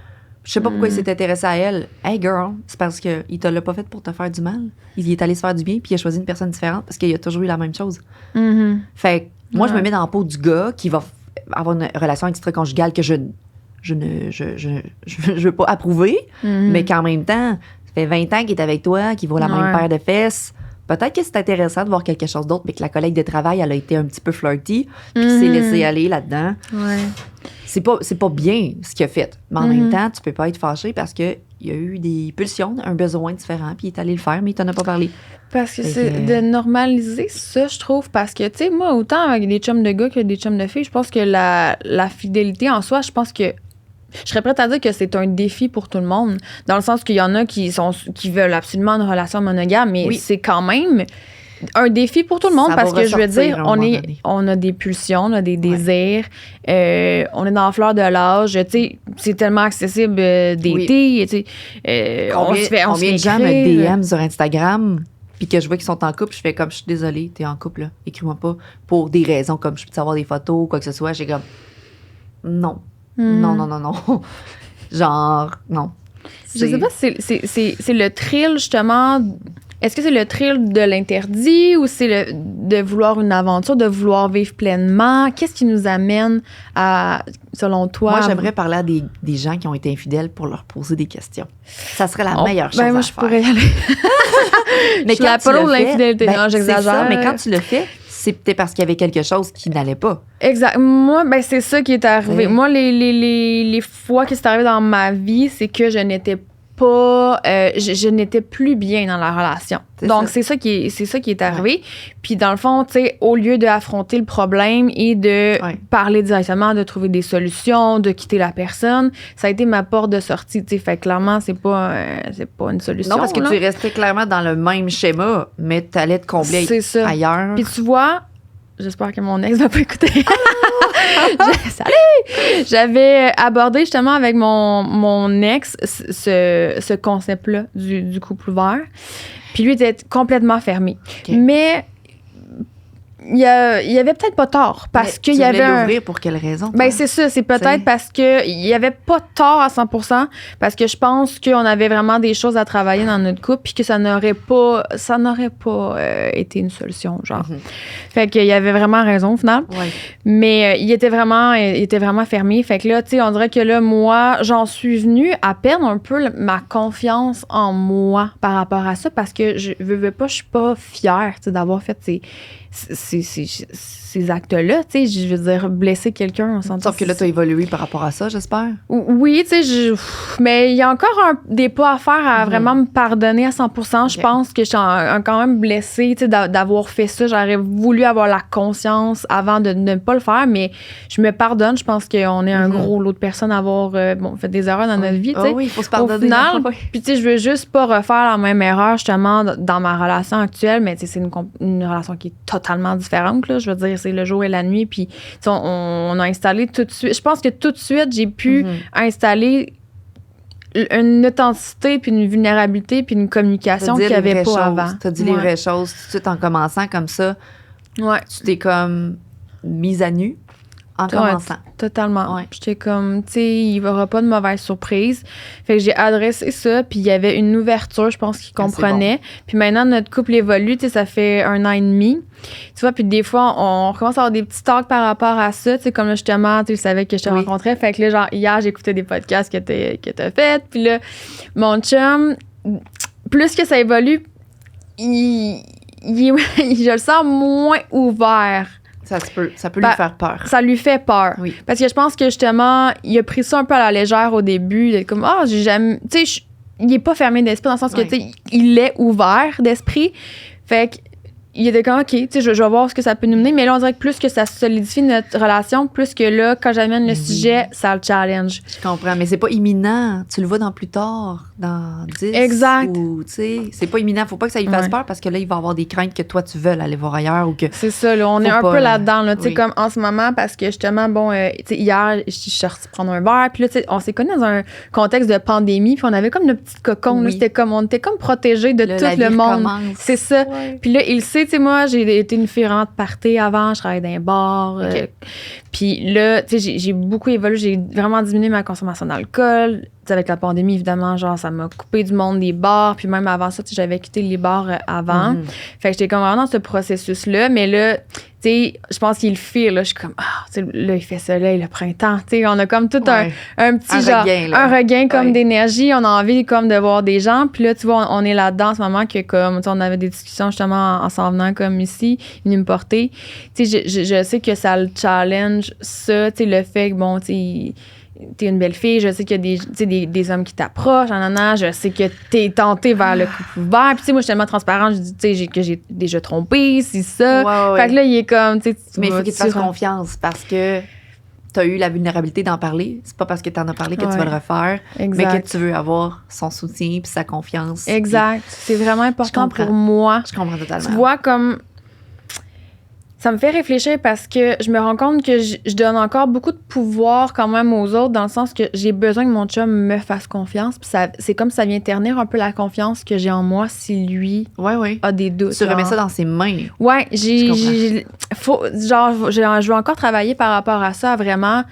Je sais pas pourquoi il s'est intéressé à elle. Hey girl, c'est parce qu'il te l'a pas fait pour te faire du mal. Il est allé se faire du bien, puis il a choisi une personne différente parce qu'il a toujours eu la même chose. Fait que moi, je me mets dans la peau du gars qui va avoir une relation extra-conjugale que je veux pas approuver, mais qu'en même temps, ça fait 20 ans qu'il est avec toi, qu'il vaut la même paire de fesses. Peut-être que c'est intéressant de voir quelque chose d'autre, mais que la collègue de travail, elle a été un petit peu flirty, puis s'est laissée aller là-dedans. Ouais. C'est pas bien ce qu'il a fait. Mais en même temps, tu peux pas être fâché parce qu'il y a eu des pulsions, un besoin différent, puis il est allé le faire, mais il t'en a pas parlé. Parce que c'est de normaliser ça, je trouve, parce que, tu sais, moi, autant avec des chums de gars que des chums de filles, je pense que la fidélité en soi, je pense que je serais prête à dire que c'est un défi pour tout le monde, dans le sens qu'il y en a qui veulent absolument une relation monogame, mais c'est quand même un défi pour tout le monde, parce que je veux dire, on a des pulsions, on a des désirs, on est dans la fleur de l'âge, tu sais, c'est tellement accessible d'été, tu sais, combien de gens me DM sur Instagram, puis que je vois qu'ils sont en couple, je fais comme, je suis désolée, t'es en couple, là, écris-moi pas, pour des raisons comme je peux savoir des photos ou quoi que ce soit, j'ai comme, non. Non. Genre, non. Je sais pas si c'est le thrill, justement. Est-ce que c'est le thrill de l'interdit ou c'est de vouloir une aventure, de vouloir vivre pleinement? Qu'est-ce qui nous amène à, selon toi... Moi, j'aimerais parler à des gens qui ont été infidèles pour leur poser des questions. Ça serait la meilleure chose à moi, faire. Je pourrais y aller. Mais quand tu le fais, l'infidélité. Non, j'exagère. C'est ça, mais quand tu le fais, c'est peut-être parce qu'il y avait quelque chose qui n'allait pas. Exact. Moi, c'est ça qui est arrivé. Moi, les fois que c'est arrivé dans ma vie, c'est que je n'étais pas... je n'étais plus bien dans la relation. Donc, c'est ça qui est arrivé. Puis, dans le fond, tu sais, au lieu d'affronter le problème et de parler directement, de trouver des solutions, de quitter la personne, ça a été ma porte de sortie. Tu sais, fait clairement, c'est pas une solution. Non, parce que tu restais clairement dans le même schéma, mais tu allais te combler ailleurs. Puis, tu vois... J'espère que mon ex va pas écouter. Salut! J'avais abordé justement avec mon ex ce concept-là du couple ouvert. Puis lui était complètement fermé. Okay. Mais il y avait peut-être pas tort parce qu'il y avait l'ouvrir pour quelle raison? Ben c'est ça, c'est peut-être parce que il y avait pas tort à 100%, parce que je pense qu'on avait vraiment des choses à travailler dans notre couple puis que ça n'aurait pas été une solution, genre. Fait qu'il y avait vraiment raison au final. Ouais. Mais il était vraiment fermé. Fait que là, tu sais, on dirait que là, moi, j'en suis venue à perdre un peu ma confiance en moi par rapport à ça, parce que je suis pas fière, tu sais, d'avoir fait ces actes-là, tu sais, je veux dire, blesser quelqu'un, on s'entend. Sauf que là, tu as évolué par rapport à ça, j'espère. Oui, tu sais, mais il y a encore des pas à faire à vraiment me pardonner à 100%. Okay. Je pense que je suis quand même blessée, tu sais, d'avoir fait ça. J'aurais voulu avoir la conscience avant de ne pas le faire, mais je me pardonne. Je pense qu'on est un gros lot de personnes à avoir fait des erreurs dans notre vie, tu sais. Oui, il faut se pardonner. Au final, puis tu sais, je veux juste pas refaire la même erreur, justement, dans ma relation actuelle, mais tu sais, c'est une relation qui est totalement différente, là. Je veux dire, c'est le jour et la nuit, puis on a installé tout de suite. Je pense que tout de suite, j'ai pu installer une authenticité, puis une vulnérabilité, puis une communication qu'il n'y avait pas avant. Tu as dit les vraies choses tout de suite en commençant comme ça. Ouais. Tu t'es comme mise à nu En commençant. Totalement. Ouais. J'étais comme, tu sais, il n'y aura pas de mauvaise surprise. Fait que j'ai adressé ça, puis il y avait une ouverture, je pense, qu'il comprenait. Puis maintenant, notre couple évolue, tu sais, ça fait 1 an et demi. Tu vois, puis des fois, on commence à avoir des petits talks par rapport à ça, tu sais, comme là, justement, tu savais que je te rencontrais. Fait que là, genre, hier, j'écoutais des podcasts que t'as fait. Puis là, mon chum, plus que ça évolue, je le sens moins ouvert. Ça peut lui faire peur. Ça lui fait peur. Oui. Parce que je pense que justement, il a pris ça un peu à la légère au début. D'être comme, j'ai jamais. Tu sais, il est pas fermé d'esprit dans le sens que, tu sais, il est ouvert d'esprit. Fait que, il était comme, OK, tu sais, je vais voir ce que ça peut nous mener. Mais là, on dirait que plus que ça solidifie notre relation, plus que là, quand j'amène le sujet, ça le challenge. Je comprends, mais c'est pas imminent. Tu le vois dans plus tard, dans 10. Exact. Ou, tu sais, c'est pas imminent. Faut pas que ça lui fasse peur parce que là, il va avoir des craintes que toi, tu veux aller voir ailleurs ou que. C'est ça, là. On est un peu là-dedans, là. Tu sais, comme en ce moment, parce que justement, bon, tu sais, hier, je suis sortie prendre un verre. Puis là, tu sais, on s'est connus dans un contexte de pandémie. Puis on avait comme notre petit cocon, là. On était comme protégés de tout le monde. C'est ça. Ouais. Puis là, il sait, tu sais, moi, j'ai été une fille vraiment de party avant. Je travaillais dans un bar. Okay. Puis là, tu sais, j'ai beaucoup évolué. J'ai vraiment diminué ma consommation d'alcool. T'sais, avec la pandémie, évidemment, genre, ça m'a coupé du monde des bars. Puis même avant ça, j'avais quitté les bars avant. Fait que j'étais comme vraiment dans ce processus-là. Mais là, tu sais, je pense qu'il le fait. Là, je suis comme, là, il fait ça, là, le printemps. Tu sais, on a comme tout un petit genre, un regain comme d'énergie. On a envie comme de voir des gens. Puis là, tu vois, on est là-dedans en ce moment que comme, on avait des discussions justement en s'en venant comme ici, il me porter. Tu sais, je sais que ça le challenge, ça, tu sais, le fait que, bon, tu sais, t'es une belle fille, je sais qu'il y a des hommes qui t'approchent, je sais que t'es tentée vers le couple ouvert. Puis, tu sais, moi, je suis tellement transparente, je dis, tu sais, que j'ai déjà trompé, c'est ça. Fait que là, il est comme, tu sais, mais il faut qu'il te fasse confiance parce que t'as eu la vulnérabilité d'en parler. C'est pas parce que t'en as parlé que tu vas le refaire, mais que tu veux avoir son soutien puis sa confiance. Exact. C'est vraiment important pour moi. Je comprends totalement. Tu vois, comme. Ça me fait réfléchir parce que je me rends compte que je donne encore beaucoup de pouvoir quand même aux autres dans le sens que j'ai besoin que mon chum me fasse confiance. Puis c'est comme ça vient ternir un peu la confiance que j'ai en moi si lui a des doutes. Tu remets ça dans ses mains. Ouais, je veux encore travailler par rapport à ça, à vraiment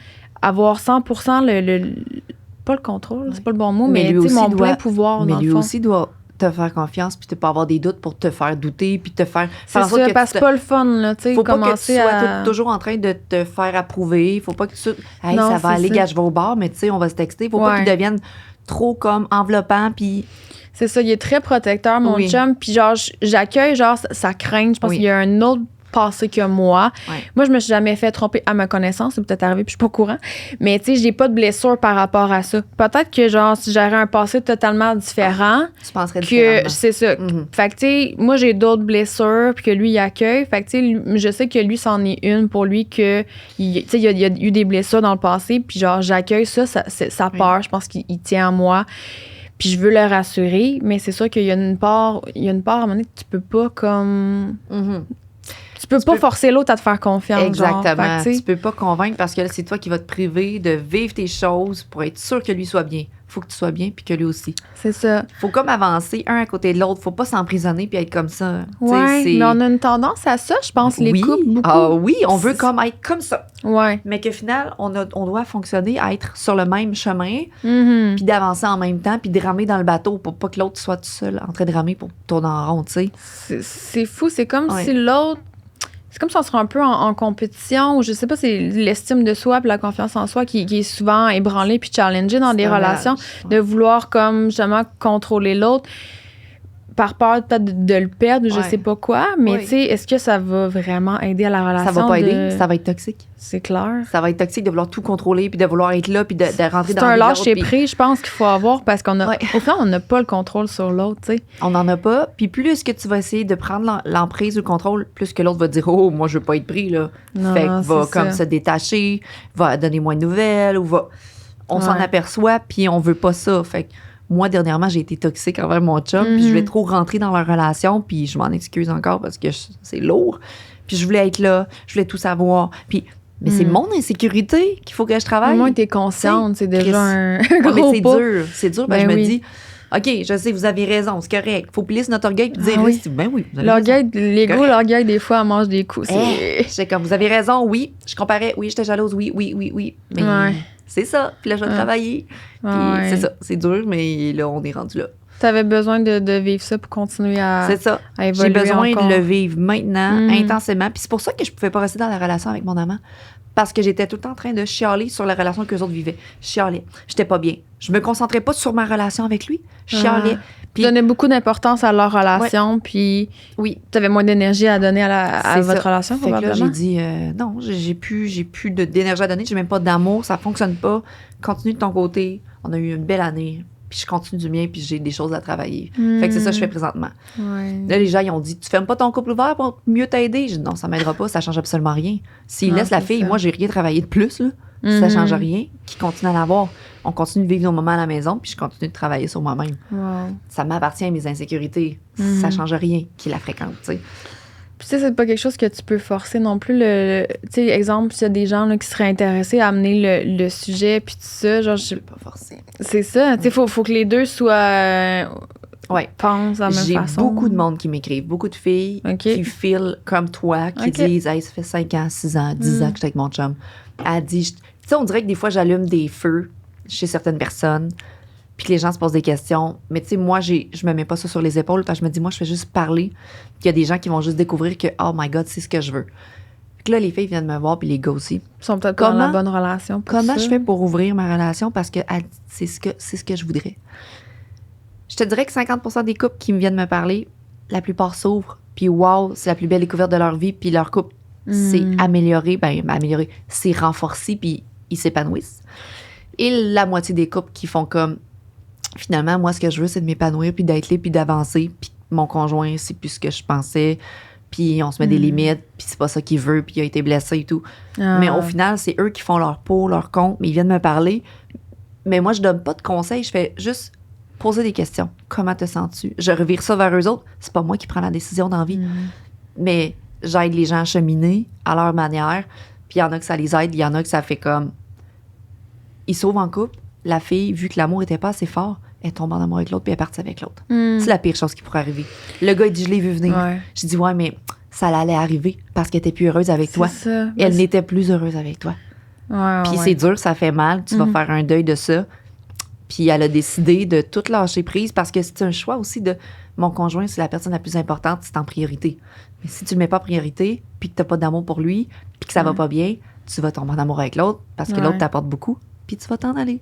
avoir 100% pas le contrôle, c'est pas le bon mot, mais tu sais, mon plein pouvoir dans le fond. Mais lui aussi doit te faire confiance puis tu peux avoir des doutes pour te faire douter puis te faire c'est ça que parce que c'est pas le fun là, tu sais, faut pas que tu sois toujours en train de te faire approuver, faut pas que tu non, ça va aller, gars, je vais au bar, mais tu sais, on va se texter, faut pas qu'il devienne trop comme enveloppant puis c'est ça, il est très protecteur mon chum, puis genre j'accueille genre sa crainte, je pense qu'il y a un autre passé que moi. Moi, je me suis jamais fait tromper à ma connaissance. C'est peut-être arrivé, puis je suis pas au courant. Mais, tu sais, j'ai pas de blessure par rapport à ça. Peut-être que, genre, si j'aurais un passé totalement différent... tu penserais différemment. C'est ça. Fait que, tu sais, moi, j'ai d'autres blessures, puis que lui, il accueille. Fait que, tu sais, je sais que lui, c'en est une pour lui que... Tu sais, il y a eu des blessures dans le passé, puis genre, j'accueille ça peur. Je pense qu'il tient à moi. Puis je veux le rassurer, mais c'est sûr qu'il y a une part... à un moment donné, tu peux pas, comme... Tu peux pas forcer l'autre à te faire confiance. Exactement. Genre. Fait que, tu peux pas convaincre parce que là, c'est toi qui vas te priver de vivre tes choses pour être sûr que lui soit bien. Faut que tu sois bien puis que lui aussi. C'est ça. Faut comme avancer un à côté de l'autre. Faut pas s'emprisonner puis être comme ça. Ouais, mais on a une tendance à ça, je pense, les couples, beaucoup. Ah oui, on veut comme être comme ça. Ouais. Mais qu'au final, on doit fonctionner à être sur le même chemin puis d'avancer en même temps puis de ramer dans le bateau pour pas que l'autre soit tout seul en train de ramer pour tourner en rond, tu sais. C'est fou. C'est comme si l'autre... C'est comme si on serait un peu en compétition, ou je sais pas, c'est l'estime de soi puis la confiance en soi qui est souvent ébranlée puis challengée dans des relations, de vouloir comme justement contrôler l'autre par peur peut-être de le perdre ou je sais pas quoi, mais tu sais, est-ce que ça va vraiment aider à la relation? Ça va pas aider, ça va être toxique. C'est clair. Ça va être toxique de vouloir tout contrôler puis de vouloir être là puis de rentrer dans les autres. C'est un lâcher-prise, je pense qu'il faut avoir parce qu'on a, au fond, on n'a pas le contrôle sur l'autre, tu sais. On n'en a pas, puis plus que tu vas essayer de prendre l'emprise ou le contrôle, plus que l'autre va dire « Oh, moi, je veux pas être pris, là. » Fait qu'il va comme se détacher, va donner moins de nouvelles ou va... On s'en aperçoit puis on veut pas ça, fait que moi, dernièrement, j'ai été toxique envers mon chum, puis je voulais trop rentrer dans leur relation, puis je m'en excuse encore parce que c'est lourd. Puis je voulais être là, je voulais tout savoir. Puis, mais c'est mon insécurité qu'il faut que je travaille. Au moins, t'es consciente, c'est déjà un gros mais c'est dur parce que je me dis, OK, je sais, vous avez raison, c'est correct. Faut plier notre orgueil puis dire, oui. Ben oui, vous avez L'orgueil, raison. l'ego, l'orgueil, des fois, elle mange des coups. J'étais comme, vous avez raison, oui. Je comparais, oui, j'étais jalouse, oui. Mais c'est ça. Puis là, je vais travailler. Puis c'est ça. C'est dur, mais là, on est rendu là. T'avais besoin de vivre ça pour continuer à C'est ça. évoluer. J'ai besoin encore. de le vivre maintenant, intensément. Puis c'est pour ça que je pouvais pas rester dans la relation avec mon amant. Parce que j'étais tout le temps en train de chialer sur la relation que les autres vivaient. Je chialais. J'étais pas bien. Je me concentrais pas sur ma relation avec lui. Je chialais. Tu donnais beaucoup d'importance à leur relation, puis tu avais moins d'énergie à donner à votre relation, fait probablement. Que là, j'ai dit, non, j'ai plus d'énergie à donner. J'ai même pas d'amour. Ça fonctionne pas. Continue de ton côté. On a eu une belle année. Puis je continue du mien, puis j'ai des choses à travailler. Fait que c'est ça que je fais présentement. Là, les gens, ils ont dit, tu fermes pas ton couple ouvert pour mieux t'aider? J'ai dit, non, ça m'aidera pas, ça change absolument rien. S'il laisse la fille, moi, j'ai rien travaillé de plus, là. Ça change rien, qu'il continue à l'avoir. On continue de vivre nos moments à la maison, puis je continue de travailler sur moi-même. Ça m'appartient à mes insécurités. Ça change rien qu'il la fréquente, tu sais. Puis, tu sais, c'est pas quelque chose que tu peux forcer non plus. Tu sais, exemple, s'il y a des gens là, qui seraient intéressés à amener le sujet, puis tout ça, genre, je peux pas forcer. C'est ça. Tu sais, faut que les deux soient. Pensent de la même façon. J'ai beaucoup de monde qui m'écrivent, beaucoup de filles qui filent comme toi, qui disent, hey, ça fait 5 ans, 6 ans, 10 ans que j'étais avec mon chum. Elle dit, tu sais, on dirait que des fois, j'allume des feux chez certaines personnes. Puis que les gens se posent des questions. Mais tu sais, moi, je me mets pas ça sur les épaules parce que je me dis, moi, je fais juste parler. Puis il y a des gens qui vont juste découvrir que, oh my God, c'est ce que je veux. Puis là, les filles viennent me voir, puis les gars aussi. Ils sont peut-être pas dans la bonne relation. Comment je fais pour ouvrir ma relation? Parce que c'est ce que je voudrais. Je te dirais que 50% des couples qui me viennent me parler, la plupart s'ouvrent. Puis wow, c'est la plus belle découverte de leur vie. Puis leur couple s'est amélioré. C'est renforcé, puis ils s'épanouissent. Et la moitié des couples qui font comme... Finalement, moi, ce que je veux, c'est de m'épanouir, puis d'être là, puis d'avancer. Puis mon conjoint, c'est plus ce que je pensais. Puis on se met des limites, puis c'est pas ça qu'il veut, puis il a été blessé et tout. Mais au final, c'est eux qui font leur pour, leur compte, mais ils viennent me parler. Mais moi, je donne pas de conseils, je fais juste poser des questions. Comment te sens-tu? Je revire ça vers eux autres. C'est pas moi qui prends la décision dans la vie. Mais j'aide les gens à cheminer à leur manière. Puis il y en a que ça les aide, il y en a que ça fait comme... Ils sauvent en couple. La fille, vu que l'amour était pas assez fort, elle tombe en amour avec l'autre puis elle est partie avec l'autre. C'est la pire chose qui pourrait arriver. Le gars, il dit, je l'ai vu venir. J'ai dit, ouais, mais ça allait arriver parce qu'elle était plus heureuse avec toi. Ça. Et elle n'était plus heureuse avec toi. Puis c'est dur, ça fait mal. Tu vas faire un deuil de ça. Puis elle a décidé de tout lâcher prise parce que c'est un choix aussi de... Mon conjoint, c'est la personne la plus importante, c'est en priorité. Mais si tu le mets pas en priorité, puis que t'as pas d'amour pour lui, puis que ça va pas bien, tu vas tomber en amour avec l'autre parce que l'autre t'apporte beaucoup, puis tu vas t'en aller.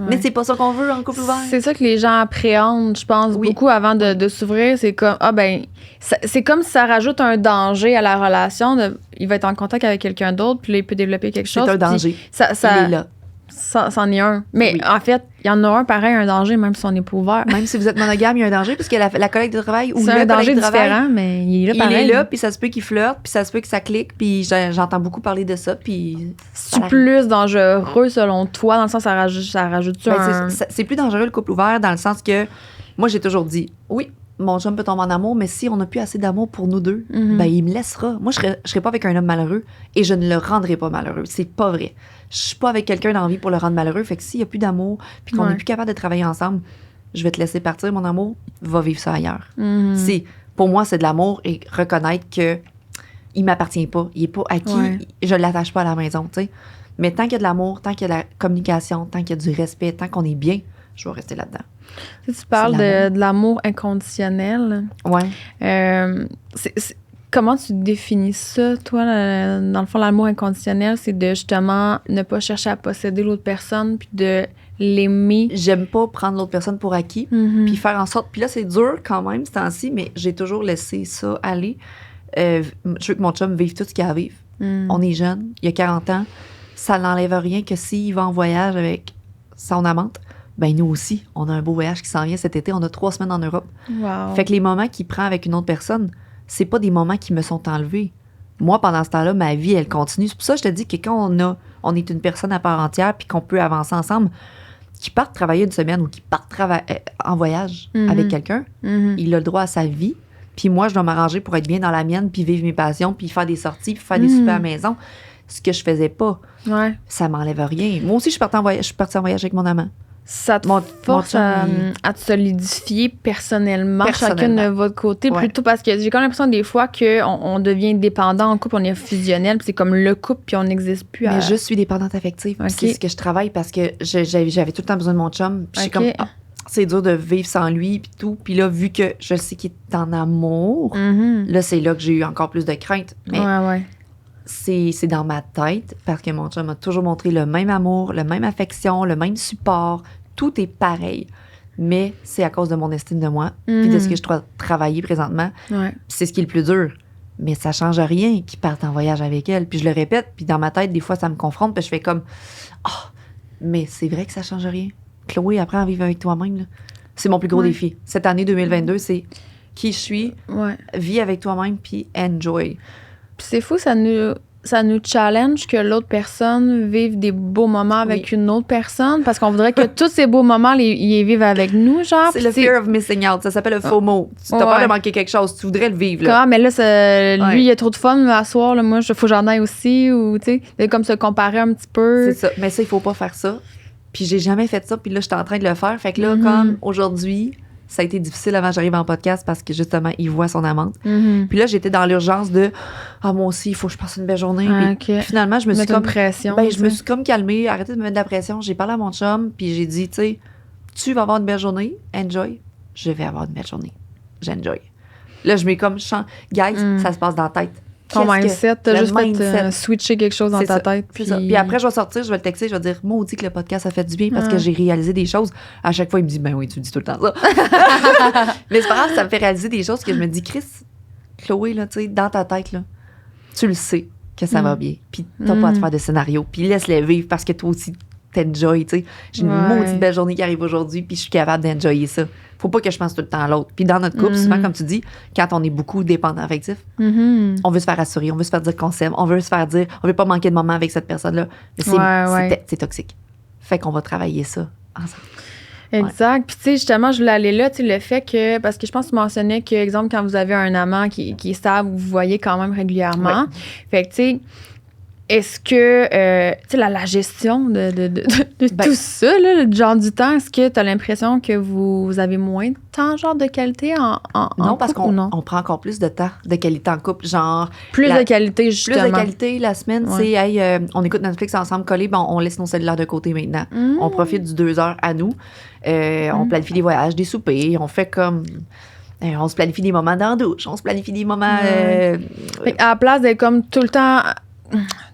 Mais c'est pas ça qu'on veut en couple ouvert. C'est ça que les gens appréhendent, je pense, beaucoup avant de s'ouvrir. C'est comme, c'est comme si ça rajoute un danger à la relation. Il va être en contact avec quelqu'un d'autre, puis là, il peut développer quelque chose. C'est un danger. Il est là. C'en est un. Mais en fait, il y en a un pareil, un danger, même si on n'est pas ouvert. Même si vous êtes monogame, il y a un danger, parce que la collègue de travail ou c'est un danger différent, mais il est là pareil. Il est là, puis ça se peut qu'il flirte, puis ça se peut que ça clique, puis j'entends beaucoup parler de ça, puis... C'est plus dangereux, selon toi, dans le sens, ça rajoute-tu c'est plus dangereux, le couple ouvert, dans le sens que, moi, j'ai toujours dit, oui, mon chum peut tomber en amour, mais si on n'a plus assez d'amour pour nous deux, il me laissera. Moi, je serais pas avec un homme malheureux, et je ne le rendrai pas malheureux. C'est pas vrai. Je suis pas avec quelqu'un d'envie pour le rendre malheureux. Fait que s'il y a plus d'amour, puis qu'on n'est plus capable de travailler ensemble, je vais te laisser partir, mon amour. Va vivre ça ailleurs. Pour moi, c'est de l'amour et reconnaître que il m'appartient pas. Il est pas acquis. Je l'attache pas à la maison, tu sais. Mais tant qu'il y a de l'amour, tant qu'il y a de la communication, tant qu'il y a du respect, tant qu'on est bien, je vais rester là-dedans. Tu parles de l'amour inconditionnel. Comment tu définis ça, toi? Dans le fond, l'amour inconditionnel, c'est de justement ne pas chercher à posséder l'autre personne puis de l'aimer. J'aime pas prendre l'autre personne pour acquis puis faire en sorte... Puis là, c'est dur quand même, ce temps-ci, mais j'ai toujours laissé ça aller. Je veux que mon chum vive tout ce qu'il a à vivre. On est jeune, il a 40 ans. Ça n'enlève rien que s'il va en voyage avec son amante, ben nous aussi, on a un beau voyage qui s'en vient cet été. On a 3 semaines en Europe. Wow. Fait que les moments qu'il prend avec une autre personne, c'est pas des moments qui me sont enlevés. Moi, pendant ce temps-là, ma vie, elle continue. C'est pour ça que je te dis que quand on est une personne à part entière puis qu'on peut avancer ensemble, qu'il parte travailler une semaine ou qu'il parte en voyage avec quelqu'un, il a le droit à sa vie. Puis moi, je dois m'arranger pour être bien dans la mienne puis vivre mes passions puis faire des sorties puis faire des soupers à la maison. Ce que je faisais pas, ça m'enlève rien. Moi aussi, je suis partie en voyage avec mon amant. ça te force à te solidifier personnellement, chacune de votre côté, plutôt parce que j'ai quand même l'impression des fois qu'on devient dépendant en couple, on est fusionnel, puis c'est comme le couple, puis on n'existe plus. Mais je suis dépendante affective. C'est ce que je travaille parce que j'avais tout le temps besoin de mon chum. Puis je suis comme, c'est dur de vivre sans lui, puis tout. Puis là, vu que je sais qu'il est en amour, là, c'est là que j'ai eu encore plus de crainte. Mais c'est dans ma tête parce que mon chum m'a toujours montré le même amour, la même affection, le même support. Tout est pareil. Mais c'est à cause de mon estime de moi puis de ce que je dois travailler présentement. C'est ce qui est le plus dur. Mais ça change rien qu'il parte en voyage avec elle. Puis je le répète, puis dans ma tête, des fois, ça me confronte, puis je fais comme « Ah, mais c'est vrai que ça change rien. Chloé, apprends à vivre avec toi-même. Là. » C'est mon plus gros défi. Cette année 2022, c'est qui je suis, vis avec toi-même, puis enjoy. Puis c'est fou, ça nous challenge que l'autre personne vive des beaux moments avec une autre personne, parce qu'on voudrait que tous ces beaux moments, ils vivent avec nous, genre. C'est le fear of missing out. Ça s'appelle le FOMO. Tu as peur de manquer quelque chose. Tu voudrais le vivre, là. Comment? Mais là, lui, il a trop de fun à soir. Là, moi, faut que j'en aille aussi. Ou, tu sais, comme se comparer un petit peu. C'est ça. Mais ça, il faut pas faire ça. Puis j'ai jamais fait ça. Puis là, je suis en train de le faire. Fait que là, comme aujourd'hui... Ça a été difficile avant que j'arrive en podcast parce que, justement, il voit son amante. Puis là, j'étais dans l'urgence de « Ah, moi aussi, il faut que je passe une belle journée. » Puis finalement, je me suis comme... pression. Ben, je me suis comme calmée, arrêté de me mettre de la pression. J'ai parlé à mon chum, puis j'ai dit, tu sais, tu vas avoir une belle journée, enjoy. Je vais avoir une belle journée, j'enjoy. Là, je mets comme, guys, ça se passe dans la tête. Ton mindset, t'as juste fait switcher quelque chose dans ta tête. Puis après, je vais sortir, je vais le texter, je vais dire, maudit que le podcast a fait du bien parce que j'ai réalisé des choses. À chaque fois, il me dit, ben oui, tu dis tout le temps ça. Mais c'est pas grave, ça me fait réaliser des choses que je me dis, Chris, Chloé, là, tu sais, dans ta tête, là, tu le sais que ça va bien. Puis t'as pas à te faire de scénario. Puis laisse-les vivre parce que toi aussi, t'enjoy, tu sais. J'ai une maudite belle journée qui arrive aujourd'hui, puis je suis capable d'enjoyer ça. Faut pas que je pense tout le temps à l'autre. Puis dans notre couple, souvent, comme tu dis, quand on est beaucoup dépendant affectif, on veut se faire rassurer, on veut se faire dire qu'on s'aime, on veut se faire dire, on veut pas manquer de moments avec cette personne-là. Mais c'est toxique. Fait qu'on va travailler ça ensemble. Exact. Puis, tu sais, justement, je voulais aller là, tu sais, le fait que, parce que je pense que tu mentionnais que, exemple, quand vous avez un amant qui est stable, vous voyez quand même régulièrement. Fait que, tu sais, est-ce que, tu sais, la gestion de tout ça, là, le genre du temps, est-ce que tu as l'impression que vous avez moins de temps, genre, de qualité en non, parce couple, qu'on prend encore plus de temps de qualité en couple, genre... Plus de qualité, justement. Plus de qualité, la semaine, c'est, hey, on écoute Netflix ensemble collés, bon, on laisse nos cellulaires de côté maintenant. On profite du 2 heures à nous. On planifie des voyages, des soupers, on fait comme... on se planifie des moments dans la douche, on se planifie des moments... Fait à la place d'être comme tout le temps...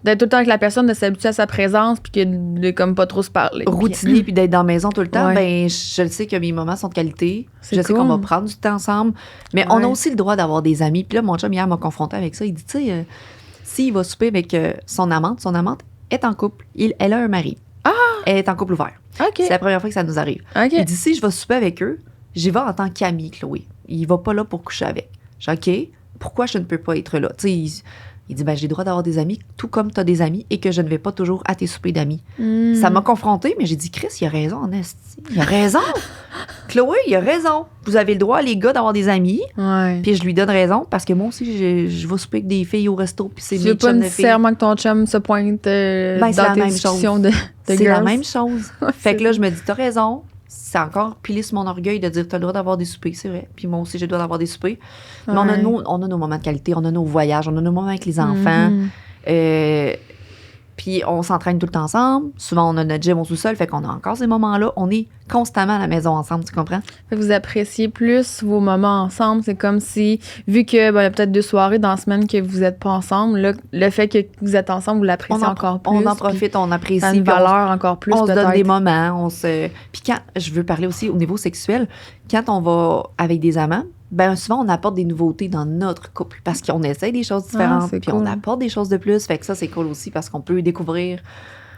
D'être tout le temps avec la personne, de s'habituer à sa présence, puis de comme pas trop se parler. Routiner, puis d'être dans la maison tout le temps, ben je le sais que mes moments sont de qualité. Je sais qu'on va prendre du temps ensemble. Mais on a aussi le droit d'avoir des amis. Puis là, mon chum, hier, m'a confronté avec ça. Il dit, tu sais, s'il va souper avec son amante est en couple. Elle a un mari. Elle est en couple ouvert. C'est la première fois que ça nous arrive. Il dit, si je vais souper avec eux, j'y vais en tant qu'ami, Chloé. Il va pas là pour coucher avec. Je dis, OK, pourquoi je ne peux pas être là? Tu sais, il dit, ben, j'ai le droit d'avoir des amis, tout comme tu as des amis, et que je ne vais pas toujours à tes soupers d'amis. Ça m'a confrontée, mais j'ai dit, Chris, il a raison, esti. Il a raison. Chloé, il a raison. Vous avez le droit, les gars, d'avoir des amis. Puis je lui donne raison, parce que moi aussi, je vais souper avec des filles au resto, puis c'est mes chums de filles. Tu veux pas nécessairement que ton chum se pointe dans tes discussions de c'est girls. La même chose. Fait que là, je me dis, t'as raison. C'est encore pilé sur mon orgueil de dire t'as le droit d'avoir des soupers, c'est vrai. Puis moi aussi, j'ai le droit d'avoir des soupers. Mais on a nos moments de qualité, on a nos voyages, on a nos moments avec les enfants. Puis on s'entraîne tout le temps ensemble. Souvent, on a notre gym au sous-sol, fait qu'on a encore ces moments-là. On est constamment à la maison ensemble, tu comprends? Fait que vous appréciez plus vos moments ensemble. C'est comme si, vu que il y a peut-être 2 soirées dans la semaine que vous n'êtes pas ensemble, là, le fait que vous êtes ensemble, vous l'appréciez encore plus. On en profite, on apprécie. Ça a une valeur encore plus, on se donne des moments. Puis quand, je veux parler aussi au niveau sexuel, quand on va avec des amants, ben souvent, on apporte des nouveautés dans notre couple parce qu'on essaie des choses différentes, puis on apporte des choses de plus. Fait que ça, c'est cool aussi parce qu'on peut découvrir,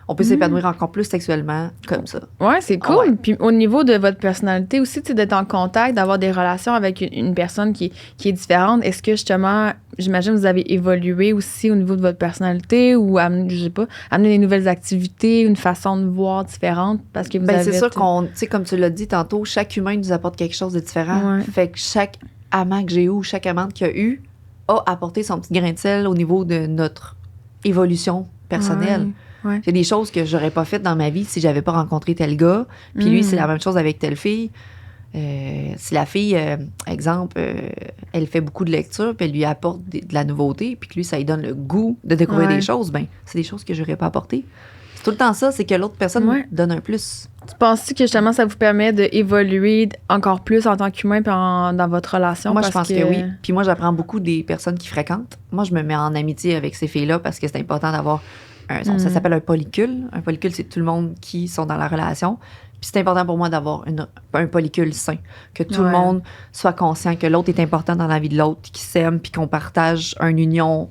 on peut s'épanouir encore plus sexuellement comme ça. Ouais, c'est cool. Puis au niveau de votre personnalité aussi, tu sais, d'être en contact, d'avoir des relations avec une personne qui est différente, est-ce que justement, j'imagine, vous avez évolué aussi au niveau de votre personnalité ou, je sais pas, amener des nouvelles activités, une façon de voir différente parce que vous avez... c'est sûr qu'on, tu sais, comme tu l'as dit tantôt, chaque humain nous apporte quelque chose de différent. Fait que chaque amant que j'ai eu, chaque amante qu'il y a eu, a apporté son petit grain de sel au niveau de notre évolution personnelle. Ouais. Il y a des choses que j'aurais pas faites dans ma vie si j'avais pas rencontré tel gars. Puis lui, c'est la même chose avec telle fille. Si la fille, exemple, elle fait beaucoup de lecture, puis elle lui apporte de la nouveauté, puis que lui, ça lui donne le goût de découvrir des choses, ben c'est des choses que j'aurais pas apportées. C'est tout le temps ça, c'est que l'autre personne donne un plus. Tu penses-tu que justement, ça vous permet d'évoluer encore plus en tant qu'humain puis dans votre relation? Moi, je pense que oui. Puis moi, j'apprends beaucoup des personnes qui fréquentent. Moi, je me mets en amitié avec ces filles-là parce que c'est important d'avoir ça s'appelle un polycule. Un polycule, c'est tout le monde qui sont dans la relation. Puis c'est important pour moi d'avoir un polycule sain. Que tout le monde soit conscient que l'autre est important dans la vie de l'autre, qu'il s'aime, puis qu'on partage une union,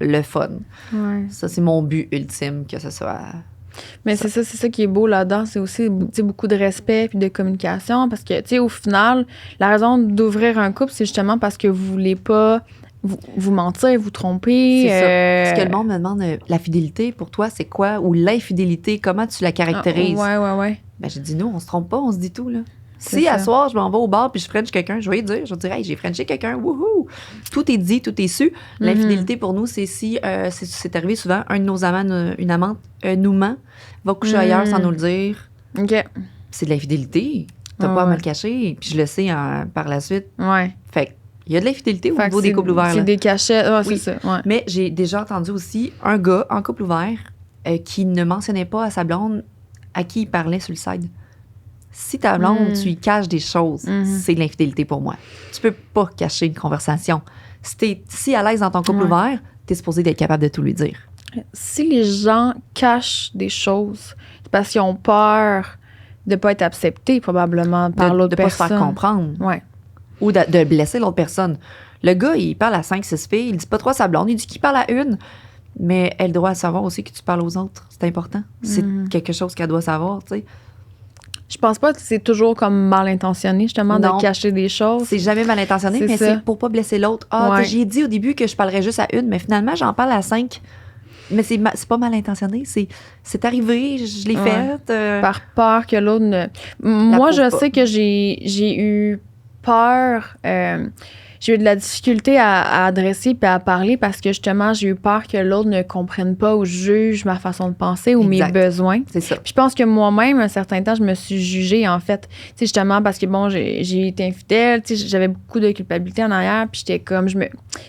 le fun. Ouais. Ça, c'est mon but ultime, que ce soit... Mais c'est ça qui est beau là-dedans. C'est aussi beaucoup de respect puis de communication. Parce que, tu sais, au final, la raison d'ouvrir un couple, c'est justement parce que vous voulez pas vous mentir, vous tromper. C'est ça. Parce que le monde me demande la fidélité, pour toi, c'est quoi? Ou l'infidélité, comment tu la caractérises? Ouais. Ben, j'ai dit, nous, on se trompe pas, on se dit tout, là. C'est Si, ça. à soir, je m'en vais au bar puis je french quelqu'un, je vais lui dire, hey, j'ai frenché quelqu'un, wouhou! Tout est dit, tout est su. L'infidélité, pour nous, c'est si, c'est arrivé souvent, un de nos amants, une amante, nous ment, va coucher ailleurs sans nous le dire. OK. C'est de l'infidélité. T'as pas à me le cacher. Puis je le sais par la suite. Ouais. Fait il y a de l'infidélité au niveau des couples ouverts. C'est là. des cachets. Oui. C'est ça. Ouais. Mais j'ai déjà entendu aussi un gars en couple ouvert qui ne mentionnait pas à sa blonde à qui il parlait sur le side. Si ta blonde, tu y caches des choses, c'est de l'infidélité pour moi. Tu peux pas cacher une conversation. Si t'es si à l'aise dans ton couple ouvert, t'es supposé d'être capable de tout lui dire. Si les gens cachent des choses, c'est parce qu'ils ont peur de pas être acceptés, probablement, par l'autre personne. De pas se faire comprendre. Ouais. Ou de blesser l'autre personne. Le gars, il parle à 5-6 filles, il dit pas trop à sa blonde, il dit qu'il parle à une, mais elle doit savoir aussi que tu parles aux autres. C'est important. C'est quelque chose qu'elle doit savoir, tu sais. Je pense pas que c'est toujours comme mal intentionné, justement, Non. de cacher des choses. C'est jamais mal intentionné, mais c'est pour pas blesser l'autre. J'ai dit au début que je parlerais juste à une, mais finalement, j'en parle à 5. Mais c'est pas mal intentionné. C'est arrivé, je l'ai fait. Par peur que l'autre ne... Moi, je sais que j'ai eu peur... j'ai eu de la difficulté à adresser puis à parler parce que justement, j'ai eu peur que l'autre ne comprenne pas ou juge ma façon de penser ou mes besoins. C'est ça. Puis je pense que moi-même, un certain temps, je me suis jugée, en fait. Tu sais, justement, parce que, bon, j'ai été infidèle, tu sais, j'avais beaucoup de culpabilité en arrière, puis j'étais comme...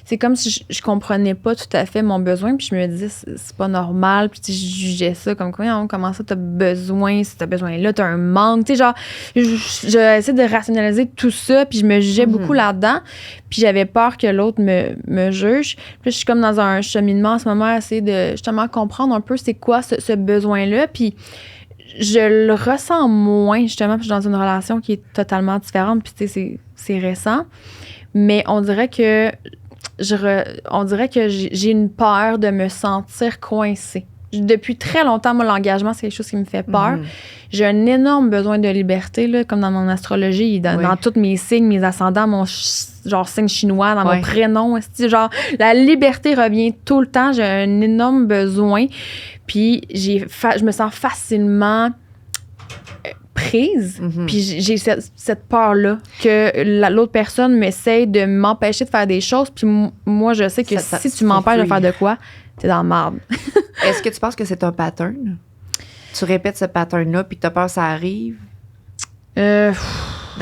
C'est comme si je comprenais pas tout à fait mon besoin, puis je me disais, c'est pas normal, puis tu sais, je jugeais ça comme quoi, comment ça, t'as besoin, si t'as besoin là, t'as un manque, tu sais, genre, j'essaie de rationaliser tout ça, puis je me jugeais beaucoup là-dedans. Puis j'avais peur que l'autre me juge. Puis là, je suis comme dans un cheminement en ce moment, à essayer de justement comprendre un peu c'est quoi ce besoin-là. Puis je le ressens moins, justement, puis je suis dans une relation qui est totalement différente. Puis tu sais, c'est récent. Mais on dirait que j'ai une peur de me sentir coincée. Depuis très longtemps, moi, l'engagement, c'est quelque chose qui me fait peur. J'ai un énorme besoin de liberté, là, comme dans mon astrologie, dans tous mes signes, mes ascendants, mon genre signe chinois, dans mon prénom. Genre, la liberté revient tout le temps. J'ai un énorme besoin. Puis, je me sens facilement prise. Puis, j'ai cette peur-là que l'autre personne m'essaye de m'empêcher de faire des choses. Puis, moi, je sais que si tu m'empêches de faire de quoi, t'es dans la merde. Est-ce que tu penses que c'est un pattern? Tu répètes ce pattern-là, puis que t'as peur que ça arrive? Dans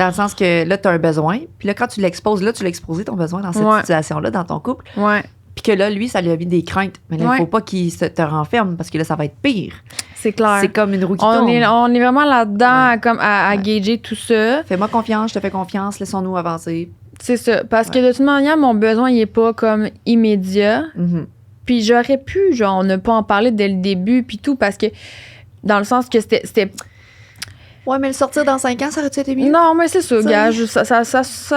le sens que là, t'as un besoin, puis là, quand tu l'exposes, là, tu l'as exposé ton besoin dans cette situation-là, dans ton couple. Ouais. Puis que là, lui, ça lui a mis des craintes. Mais là, il faut pas qu'il te renferme, parce que là, ça va être pire. C'est clair. C'est comme une roue qui tourne. On est vraiment là-dedans, comme à gager tout ça. Fais-moi confiance, je te fais confiance, laissons-nous avancer. C'est ça. Parce que de toute manière, mon besoin, il est pas comme immédiat. Puis j'aurais pu, genre, ne pas en parler dès le début, puis tout, parce que, dans le sens que c'était... Ouais, mais le sortir dans 5 ans, ça aurait-tu été mieux? Non, mais c'est ça, gars. Ça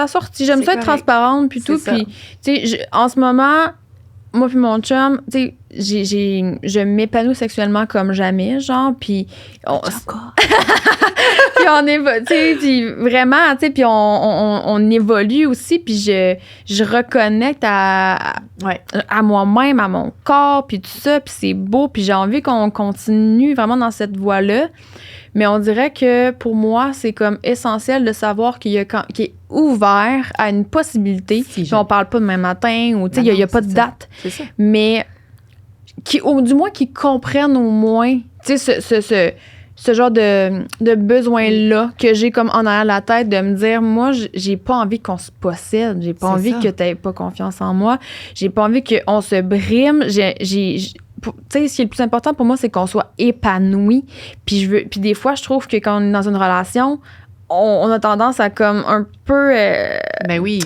a sorti. J'aime ça être transparente, puis tout. Puis, tu sais, en ce moment, moi puis mon chum, tu sais, je m'épanouis sexuellement comme jamais, genre, puis... Puis on évolue, tu sais, puis vraiment, tu sais, puis on évolue aussi, puis je reconnecte à moi-même, à mon corps, puis tout ça, puis c'est beau, puis j'ai envie qu'on continue vraiment dans cette voie-là. Mais on dirait que pour moi, c'est comme essentiel de savoir qu'il est ouvert à une possibilité. Si on parle pas demain matin, ou tu sais, il n'y a pas de date. C'est ça. Mais ou du moins qui comprennent au moins, tu sais, ce genre de besoin-là que j'ai comme en arrière de la tête de me dire, moi, j'ai pas envie qu'on se possède, j'ai pas envie que t'aies pas confiance en moi, j'ai pas envie qu'on se brime, tu sais, ce qui est le plus important pour moi, c'est qu'on soit épanoui. Puis des fois, je trouve que quand on est dans une relation, on a tendance à comme un peu... Ben oui.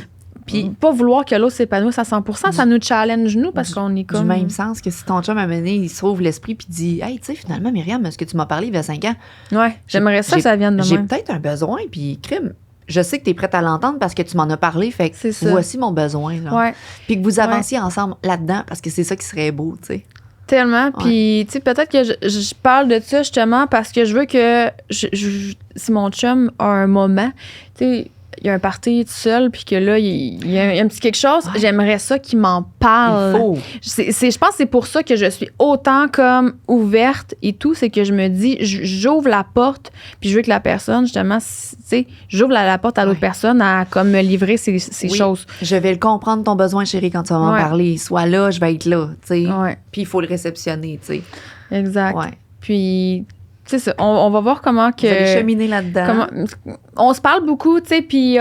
Puis pas vouloir que l'autre s'épanouisse à 100%, ça nous challenge, nous, parce qu'on est comme... Du même sens que si ton chum a mené, il s'ouvre l'esprit puis dit « Hey, tu sais, finalement, Myriam, est-ce que tu m'as parlé il y a 5 ans? » Ouais, j'aimerais ça que ça vienne de J'ai même. peut-être un besoin, puis crime, je sais que tu es prête à l'entendre parce que tu m'en as parlé, fait que voici mon besoin. Là. Ouais. Puis que vous avanciez ensemble là-dedans parce que c'est ça qui serait beau, tu sais. Tellement. Puis, tu sais, peut-être que je parle de ça justement parce que je veux que si mon chum a un moment, tu sais, il y a un party tout seul, puis que là, il y a un petit quelque chose, j'aimerais ça qu'il m'en parle. Il faut. Je pense que c'est pour ça que je suis autant comme ouverte et tout, c'est que je me dis, j'ouvre la porte, puis je veux que la personne, justement, tu sais, j'ouvre la porte à l'autre personne à comme me livrer ces choses. Je vais le comprendre, ton besoin, chérie, quand tu vas m'en parler. Sois là, je vais être là, tu sais. Puis il faut le réceptionner, tu sais. Exact. Puis... Tu sais, on va voir comment que... Vous allez cheminer là-dedans. On se parle beaucoup, tu sais, puis... tu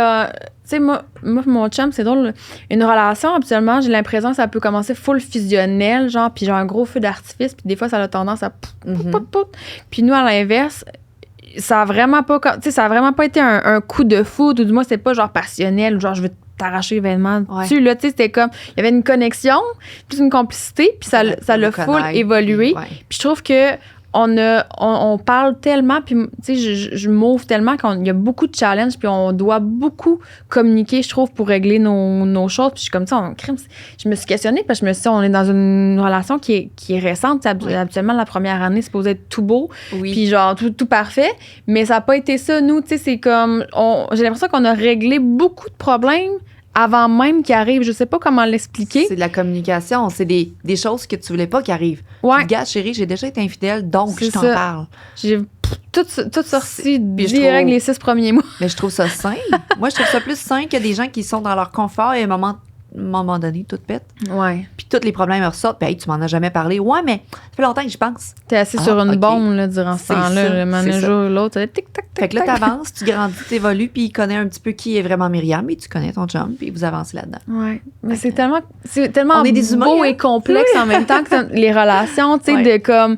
sais, moi, mon chum, c'est drôle. Une relation, habituellement, j'ai l'impression que ça peut commencer full fusionnel, genre, puis genre un gros feu d'artifice, puis des fois, ça a tendance à... Puis nous, à l'inverse, ça a vraiment pas... Tu sais, ça a vraiment pas été un coup de foudre, ou du moins, c'est pas genre passionnel, ou genre, je veux t'arracher l'événement dessus, là, tu sais, c'était comme... Il y avait une connexion, puis une complicité, puis ça l'a full évolué. Puis je trouve que on parle tellement, puis tu sais, je m'ouvre tellement qu'il y a beaucoup de challenges, puis on doit beaucoup communiquer, je trouve, pour régler nos choses. Puis je suis comme ça, je me suis questionnée, parce que je me suis dit, on est dans une relation qui est récente. Habituellement, la première année, c'est supposé être tout beau, puis genre tout parfait, mais ça n'a pas été ça. Nous, tu sais, c'est comme, j'ai l'impression qu'on a réglé beaucoup de problèmes avant même qu'il arrive. Je sais pas comment l'expliquer. C'est de la communication. C'est des choses que tu voulais pas qui arrivent. Ouais. Regarde, chérie, j'ai déjà été infidèle, donc je t'en parle. J'ai tout sorti direct les 6 premiers mois. Mais je trouve ça sain. Moi, je trouve ça plus sain que des gens qui sont dans leur confort et à un moment donné, tout pète. Ouais. Puis tous les problèmes ressortent. Puis, hey, tu m'en as jamais parlé. Ouais, mais ça fait longtemps que j'y pense. T'es assis sur une bombe là, durant ce temps-là. Le manager, l'autre, tic-tac. Fait que là, t'avances, tu grandis, t'évolues, puis il connaît un petit peu qui est vraiment Myriam, et tu connais ton chum, puis vous avancez là-dedans. Ouais. Mais c'est tellement on est des humains, beau et complexe en même temps que les relations, tu sais, de comme...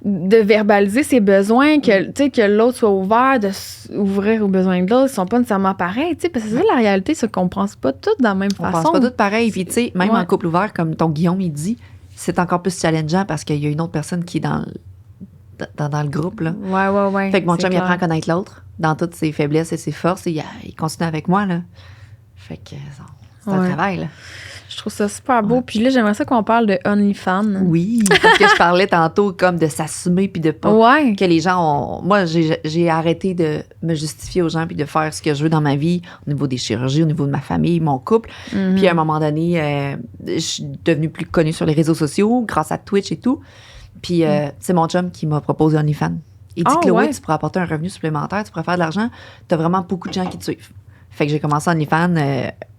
de verbaliser ses besoins, que l'autre soit ouvert, de s'ouvrir aux besoins de l'autre, ils sont pas nécessairement pareils, tu sais, parce que c'est ça la réalité, c'est qu'on pense pas tous de la même façon. On pense pas tous pareil, puis tu sais, même en couple ouvert, comme ton Guillaume, il dit, c'est encore plus challengeant parce qu'il y a une autre personne qui est dans le groupe, là. Ouais. Fait que mon chum, il apprend à connaître l'autre, dans toutes ses faiblesses et ses forces, et il continue avec moi, là. Fait que c'est un travail, là. Je trouve ça super beau. Puis là, j'aimerais ça qu'on parle de OnlyFans. Oui, parce que je parlais tantôt comme de s'assumer puis de pas que les gens ont... Moi, j'ai arrêté de me justifier aux gens puis de faire ce que je veux dans ma vie au niveau des chirurgies, au niveau de ma famille, mon couple. Puis à un moment donné, je suis devenue plus connue sur les réseaux sociaux grâce à Twitch et tout. Puis c'est mon chum qui m'a proposé OnlyFans. Il dit, Chloé, tu pourrais apporter un revenu supplémentaire, tu pourrais faire de l'argent. T'as vraiment beaucoup de gens qui te suivent. Fait que j'ai commencé OnlyFans...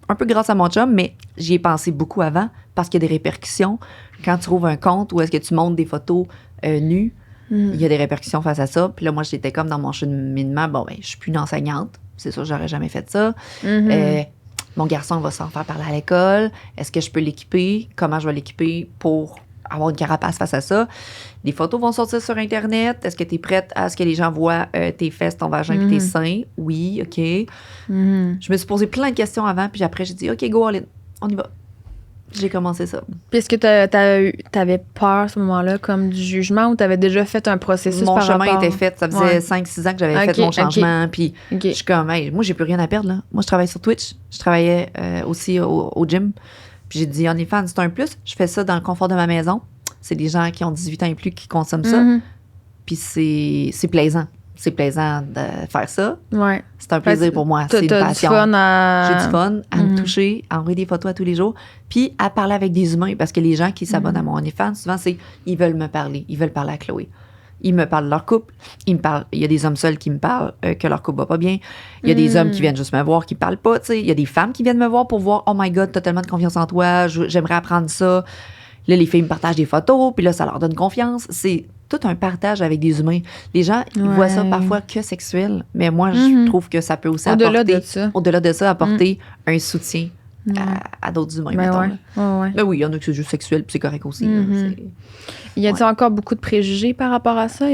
un peu grâce à mon chum, mais j'y ai pensé beaucoup avant parce qu'il y a des répercussions. Quand tu trouves un compte où est-ce que tu montes des photos nues, il y a des répercussions face à ça. Puis là, moi, j'étais comme dans mon cheminement, je suis plus une enseignante. C'est sûr, j'aurais jamais fait ça. Mon garçon va s'en faire parler à l'école. Est-ce que je peux l'équiper? Comment je vais l'équiper pour avoir une carapace face à ça? Les photos vont sortir sur Internet. Est-ce que tu es prête à ce que les gens voient tes fesses, ton vagin et tes seins? Oui, OK. Je me suis posé plein de questions avant, puis après, j'ai dit, OK, go, all in. On y va. J'ai commencé ça. Puis est-ce que t'avais peur à ce moment-là, comme du jugement, ou t'avais déjà fait un processus mon par rapport... chemin était fait. Ça faisait 5-6 ans que j'avais fait mon changement. Puis je suis comme, hey, moi, j'ai plus rien à perdre, là. Moi, je travaille sur Twitch. Je travaillais aussi au gym. Puis j'ai dit, OnlyFans, c'est un plus. Je fais ça dans le confort de ma maison. C'est des gens qui ont 18 ans et plus qui consomment ça. Puis c'est plaisant. C'est plaisant de faire ça. Ouais. C'est un plaisir pour moi. C'est une passion. J'ai du fun à me toucher, à envoyer des photos à tous les jours, puis à parler avec des humains. Parce que les gens qui s'abonnent à mon OnlyFans, souvent, ils veulent me parler. Ils veulent parler à Chloé. Ils me parlent de leur couple. Il y a des hommes seuls qui me parlent que leur couple va pas bien. Il y a des hommes qui viennent juste me voir, qui parlent pas. Il y a des femmes qui viennent me voir pour voir, oh my God, t'as tellement de confiance en toi, j'aimerais apprendre ça. Là, les filles me partagent des photos, puis là, ça leur donne confiance. C'est tout un partage avec des humains. Les gens, ils voient ça parfois que sexuel, mais moi, je trouve que ça peut aussi au-delà de ça, apporter un soutien à d'autres humains, mettons. Mais oui, il y en a que c'est juste sexuel, puis c'est correct aussi. Y a-t-il encore beaucoup de préjugés par rapport à ça?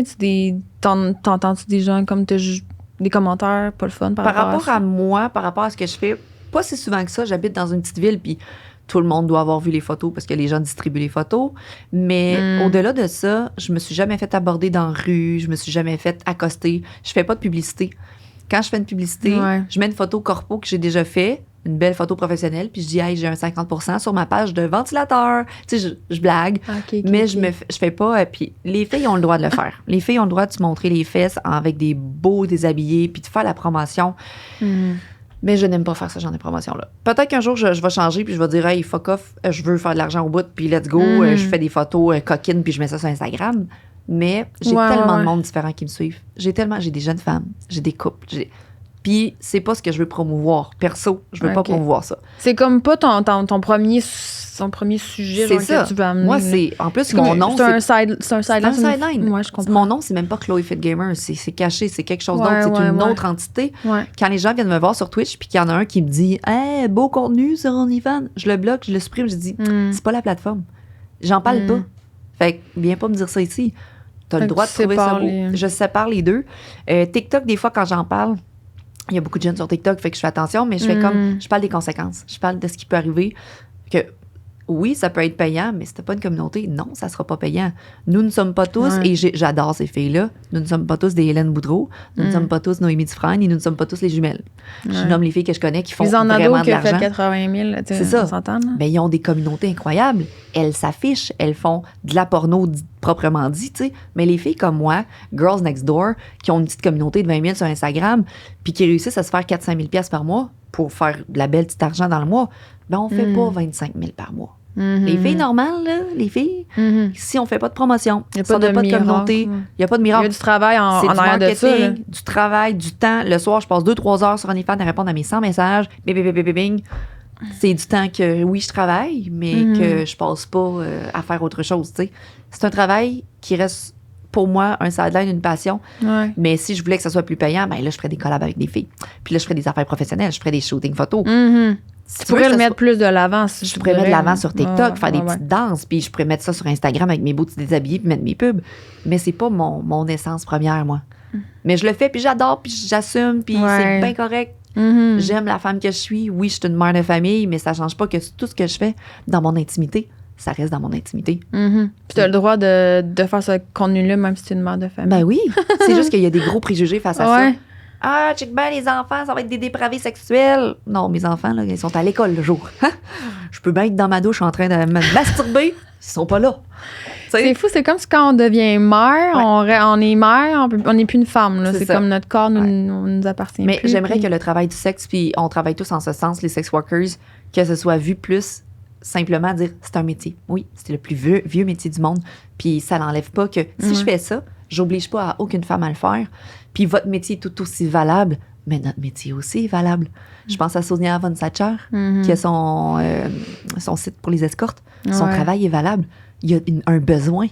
T'entends-tu des gens comme des commentaires pas le fun par rapport à moi, par rapport à ce que je fais? Pas si souvent que ça. J'habite dans une petite ville, puis tout le monde doit avoir vu les photos parce que les gens distribuent les photos. Mais au-delà de ça, je me suis jamais fait aborder dans la rue, je me suis jamais fait accoster. Je fais pas de publicité. Quand je fais une publicité, je mets une photo corpo que j'ai déjà fait, une belle photo professionnelle, puis je dis, hey, j'ai un 50% sur ma page de ventilateur. Tu sais, je blague, mais je fais pas. Puis les filles ont le droit de le faire. Les filles ont le droit de se montrer les fesses avec des beaux déshabillés, puis de faire la promotion. Mais je n'aime pas faire ce genre de promotion-là. Peut-être qu'un jour, je vais changer, puis je vais dire, hey, fuck off, je veux faire de l'argent au bout, puis let's go, je fais des photos coquines, puis je mets ça sur Instagram. Mais j'ai tellement de monde différent qui me suivent. J'ai des jeunes femmes, j'ai des couples, puis c'est pas ce que je veux promouvoir. Perso, je veux pas promouvoir ça. C'est comme pas ton premier sujet genre, que tu veux amener. Moi, c'est... En plus, mon nom, c'est un sideline. Ouais, je comprends. Mon nom, c'est même pas Chloé Fit Gamer. C'est caché, c'est quelque chose d'autre. C'est une autre entité. Quand les gens viennent me voir sur Twitch puis qu'il y en a un qui me dit « Hey, beau contenu sur OnlyFans », je le bloque, je le supprime, je dis c'est pas la plateforme. J'en parle pas. Fait que viens pas me dire ça ici. T'as le droit de trouver ça beau. Je sépare les deux. TikTok, des fois, quand j'en parle, il y a beaucoup de jeunes sur TikTok, fait que je fais attention, mais je fais comme, je parle des conséquences. Je parle de ce qui peut arriver. Que oui, ça peut être payant, mais si t'as pas une communauté, non, ça sera pas payant. Nous ne sommes pas tous, et j'adore ces filles-là, nous ne sommes pas tous des Hélène Boudreau, nous ne sommes pas tous Noémie Dufresne, et nous ne sommes pas tous les jumelles. Je nomme les filles que je connais qui font vraiment de l'argent. Les en qui ont fait 80 000, c'est ça. Ben, ils ont des communautés incroyables. Elles s'affichent, elles font de la porno proprement dit, tu sais. Mais les filles comme moi, Girls Next Door, qui ont une petite communauté de 20 000 sur Instagram, puis qui réussissent à se faire 400 000 $ par mois pour faire de la belle petite argent dans le mois, ben on fait pas 25 000 par mois. Les filles normales, là, les filles, si on fait pas de promotion, si on n'a pas de communauté, il n'y a pas de miracle. Il y a du travail en arrière de ça. Du travail, du temps. Le soir, je passe 2-3 heures sur OnlyFans à répondre à mes 100 messages. Bing. C'est du temps que, oui, je travaille, mais que je passe pas à faire autre chose, tu sais. C'est un travail qui reste, pour moi, un sideline, une passion. Mais si je voulais que ça soit plus payant, ben là, je ferais des collabs avec des filles. Puis là, je ferais des affaires professionnelles, je ferais des shootings photos. Si tu pourrais le mettre plus de l'avant. Si je pourrais mettre de l'avant sur TikTok, faire des petites danses, puis je pourrais mettre ça sur Instagram avec mes beaux petits déshabillés, puis mettre mes pubs. Mais c'est pas mon essence première, moi. Mais je le fais, puis j'adore, puis j'assume, puis c'est bien correct. J'aime la femme que je suis. Oui, je suis une mère de famille, mais ça change pas que tout ce que je fais dans mon intimité, ça reste dans mon intimité. Puis tu as le droit de faire ce contenu-là, même si tu es une mère de famille. Ben oui. C'est juste qu'il y a des gros préjugés face à ça. Ah, check bien, les enfants, ça va être des dépravés sexuels. Non, mes enfants, là, ils sont à l'école le jour. Je peux bien être dans ma douche en train de me masturber. Ils sont pas là. C'est fou, c'est comme si quand on devient mère, on est mère, on n'est plus une femme. Là. C'est comme notre corps nous appartient. Mais plus. J'aimerais que le travail du sexe, puis on travaille tous en ce sens, les sex workers, que ce soit vu plus simplement dire c'est un métier. Oui, c'est le plus vieux métier du monde. Puis ça n'enlève pas que si je fais ça, j'oblige pas à aucune femme à le faire. Puis votre métier est tout aussi valable, mais notre métier aussi est valable. Je pense à Sonia von Satcher, qui a son site pour les escortes. Son travail est valable. Il y a un besoin.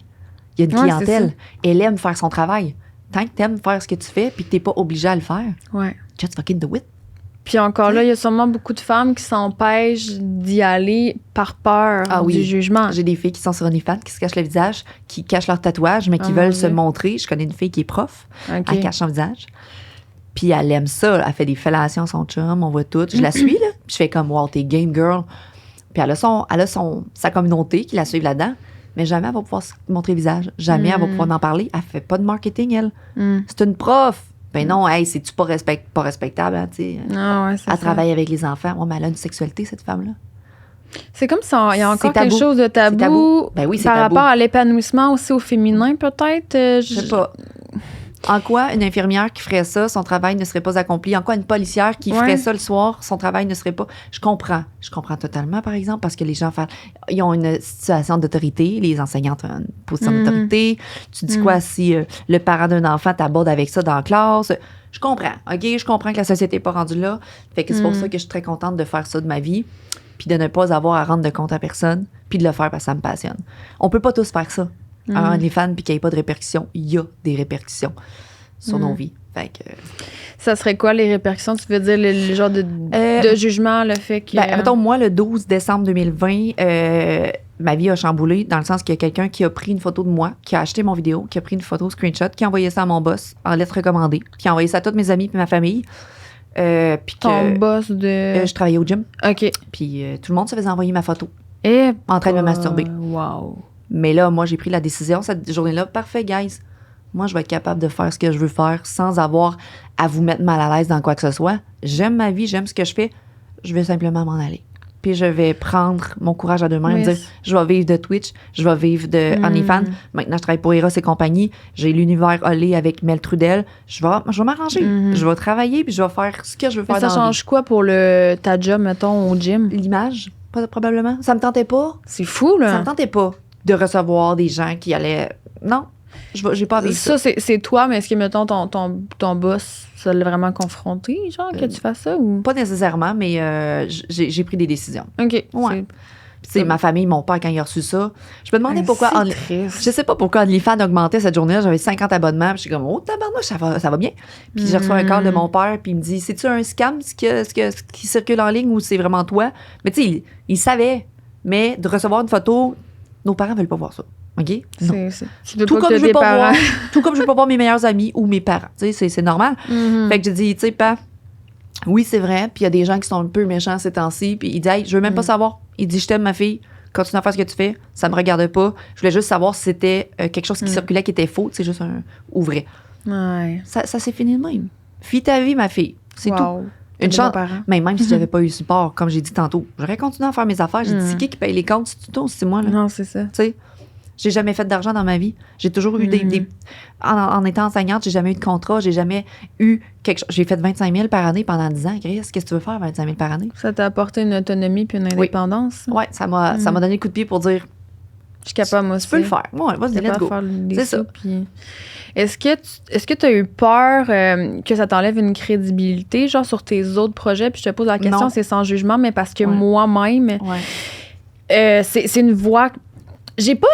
Il y a une clientèle. Elle aime faire son travail. Tant que tu aimes faire ce que tu fais puis que tu n'es pas obligé à le faire, just fucking do it. Puis encore là, il y a sûrement beaucoup de femmes qui s'empêchent d'y aller par peur du jugement. J'ai des filles qui sont sur OnlyFans, qui se cachent le visage, qui cachent leur tatouage, mais qui veulent se montrer. Je connais une fille qui est prof. Elle cache son visage. Puis elle aime ça. Elle fait des fellations à son chum. On voit tout. Je la suis, là. Puis je fais comme, wow, t'es game girl. Puis elle a sa communauté qui la suit là-dedans. Mais jamais elle va pouvoir se montrer le visage. Jamais elle va pouvoir en parler. Elle fait pas de marketing, elle. C'est une prof. Ben non, hey, c'est-tu pas respectable, hein, tu sais. Elle travaille avec les enfants. Ouais, mais elle a une sexualité, cette femme-là. C'est comme si il y a encore quelque chose de tabou. Ben oui, c'est par tabou. Rapport à l'épanouissement aussi au féminin, peut-être. Je sais pas. En quoi une infirmière qui ferait ça, son travail ne serait pas accompli? En quoi une policière qui ferait ça le soir, son travail ne serait pas... Je comprends totalement, par exemple, parce que les gens ils ont une situation d'autorité, les enseignantes ont une position d'autorité. Tu dis quoi si le parent d'un enfant t'aborde avec ça dans la classe? Je comprends, OK? Je comprends que la société n'est pas rendue là. Fait que c'est pour ça que je suis très contente de faire ça de ma vie. puis de ne pas avoir à rendre de compte à personne, puis de le faire parce que ça me passionne. On peut pas tous faire ça. Un OnlyFans, puis qu'il n'y ait pas de répercussions. Il y a des répercussions sur nos vies. Fait que... Ça serait quoi les répercussions? Tu veux dire le genre de jugement, le fait que... mettons, moi, le 12 décembre 2020, ma vie a chamboulé dans le sens qu'il y a quelqu'un qui a pris une photo de moi, qui a acheté mon vidéo, qui a pris une photo screenshot, qui a envoyé ça à mon boss en lettre recommandée, qui a envoyé ça à tous mes amis et ma famille. Puis ton boss de... je travaillais au gym. OK. Puis tout le monde se faisait envoyer ma photo. Et en train de me masturber. Wow. Mais là, moi, j'ai pris la décision cette journée-là. Parfait, guys. Moi, je vais être capable de faire ce que je veux faire sans avoir à vous mettre mal à l'aise dans quoi que ce soit. J'aime ma vie, j'aime ce que je fais. Je vais simplement m'en aller. Puis je vais prendre mon courage à deux mains et dire, je vais vivre de Twitch, je vais vivre de OnlyFans. Maintenant, je travaille pour Eros et compagnie. J'ai l'univers Olé avec Mel Trudel. Je vais m'arranger. Je vais travailler puis je vais faire ce que je veux faire dans la vie. Ça change quoi pour ta job, mettons, au gym? L'image, probablement. Ça me tentait pas. C'est fou, là. Ça me tentait pas de recevoir des gens qui allaient... Non. J'ai pas envie de ça. C'est toi, mais est-ce que, mettons, ton boss, ça l'a vraiment confronté, genre, que tu fasses ça? Ou? Pas nécessairement, mais j'ai pris des décisions. OK. Ouais. Puis, ma famille, mon père, quand il a reçu ça, je me demandais pourquoi... Je sais pas pourquoi OnlyFans augmentait cette journée-là. J'avais 50 abonnements. Puis je suis comme, oh, tabarnouche, ça va bien. Puis j'ai reçu un call de mon père, puis il me dit, c'est-tu un scam, ce qui circule en ligne, ou c'est vraiment toi? Mais tu sais, il savait. Mais de recevoir une photo, nos parents veulent pas voir ça. OK? Tout comme je veux pas voir mes meilleurs amis ou mes parents. Tu sais, c'est normal. Fait que j'ai dit, tu sais, pas. Oui, c'est vrai. Puis il y a des gens qui sont un peu méchants ces temps-ci. Puis il dit, hey, je veux même pas savoir. Il dit, je t'aime, ma fille. Continue à faire ce que tu fais. Ça me regarde pas. Je voulais juste savoir si c'était quelque chose qui circulait qui était faux. C'est juste ou vrai. Ouais. Ça s'est fini de même. Vis ta vie, ma fille. C'est tout. Une chance. Mais même si j'avais pas eu le support, comme j'ai dit tantôt, j'aurais continué à faire mes affaires. J'ai dit, c'est qui paye les comptes? C'est moi, là. Non, c'est ça. Tu sais. J'ai jamais fait d'argent dans ma vie. J'ai toujours eu en étant enseignante, j'ai jamais eu de contrat. J'ai jamais eu quelque chose. J'ai fait 25 000 par année pendant 10 ans. Qu'est-ce que tu veux faire, 25 000 par année? Ça t'a apporté une autonomie puis une indépendance? Oui, ça m'a donné le coup de pied pour dire... Je suis capable, moi aussi. Tu peux le faire. Ouais, vas-y, let's go. C'est ça. Puis... Est-ce que tu as eu peur que ça t'enlève une crédibilité, genre, sur tes autres projets? Puis je te pose la question, c'est sans jugement, mais parce que moi-même, c'est une voie... J'ai pas...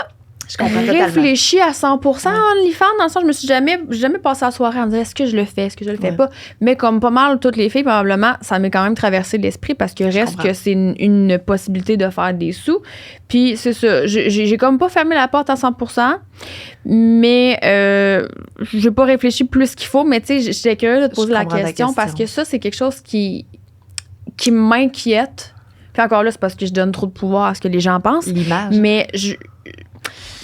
Je comprends réfléchi à 100% en OnlyFans, dans le sens je me suis jamais passé la soirée en me disant est-ce que je le fais, est-ce que je le fais pas. Mais comme pas mal toutes les filles, probablement, ça m'est quand même traversé l'esprit parce que reste que c'est une possibilité de faire des sous. Puis c'est ça, j'ai comme pas fermé la porte à 100%, mais j'ai pas réfléchi plus qu'il faut, mais tu sais, j'étais curieuse de te poser la question parce que ça, c'est quelque chose qui m'inquiète. Puis encore là, c'est parce que je donne trop de pouvoir à ce que les gens pensent. L'image. Mais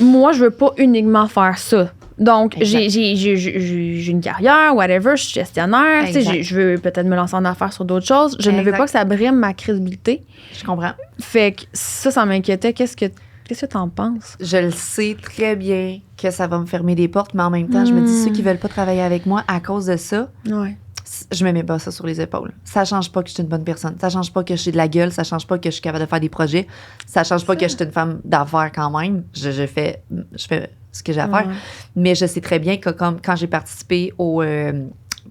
moi, je veux pas uniquement faire ça. Donc, j'ai une carrière, whatever, je suis gestionnaire, je veux peut-être me lancer en affaires sur d'autres choses. Je ne veux pas que ça brime ma crédibilité. Je comprends. Fait que ça m'inquiétait. Qu'est-ce que t'en penses? Je le sais très bien que ça va me fermer des portes, mais en même temps, je me dis, ceux qui veulent pas travailler avec moi à cause de ça, je me mets pas ça sur les épaules. Ça change pas que je suis une bonne personne. Ça change pas que je suis de la gueule. Ça change pas que je suis capable de faire des projets. Ça change pas que je suis une femme d'affaires quand même. Je fais ce que j'ai à faire. Mais je sais très bien que comme quand j'ai participé aux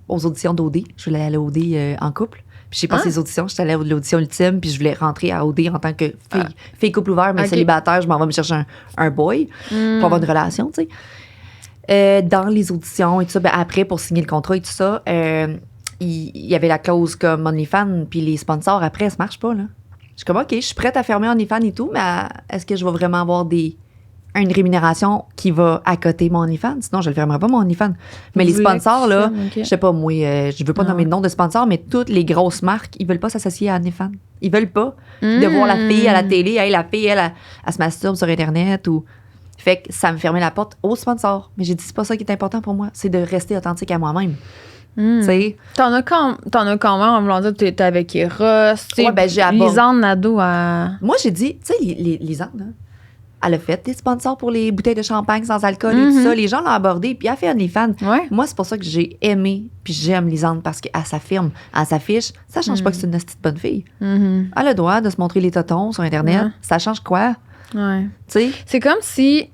auditions d'OD, je voulais aller à OD en couple. Puis j'ai passé les auditions. J'étais allée à l'audition ultime. Puis je voulais rentrer à OD en tant que fille couple ouvert, mais célibataire. Je m'en vais me chercher un boy pour avoir une relation, tu sais. Dans les auditions et tout ça, après, pour signer le contrat et tout ça, il y avait la clause comme OnlyFans, puis les sponsors, après, ça marche pas, là. Je suis comme, OK, je suis prête à fermer OnlyFans et tout, mais est-ce que je vais vraiment avoir une rémunération qui va à côté mon OnlyFans? Sinon, je ne le fermerai pas, mon OnlyFans. Mais les sponsors, là, je sais pas, moi, je veux pas nommer le nom de sponsors, mais toutes les grosses marques, ils veulent pas s'associer à OnlyFans. Ils veulent pas de voir la fille à la télé, la fille, elle se masturbe sur Internet ou... Fait que ça me fermait la porte aux sponsors. Mais j'ai dit, c'est pas ça qui est important pour moi. C'est de rester authentique à moi-même. Tu sais. T'en as quand même, en voulant dire, t'es avec Eros. J'ai Lisanne Nadeau à... Moi, j'ai dit, tu sais, Lisanne, là, elle a fait des sponsors pour les bouteilles de champagne sans alcool et tout ça. Les gens l'ont abordé, puis elle a fait OnlyFans. Moi, c'est pour ça que j'ai aimé, puis j'aime Lisanne, parce qu'elle s'affirme, elle s'affiche. Ça change pas que c'est une petite bonne fille. Elle a le droit de se montrer les totons sur Internet. Ça change quoi? Ouais. Tu sais? C'est comme si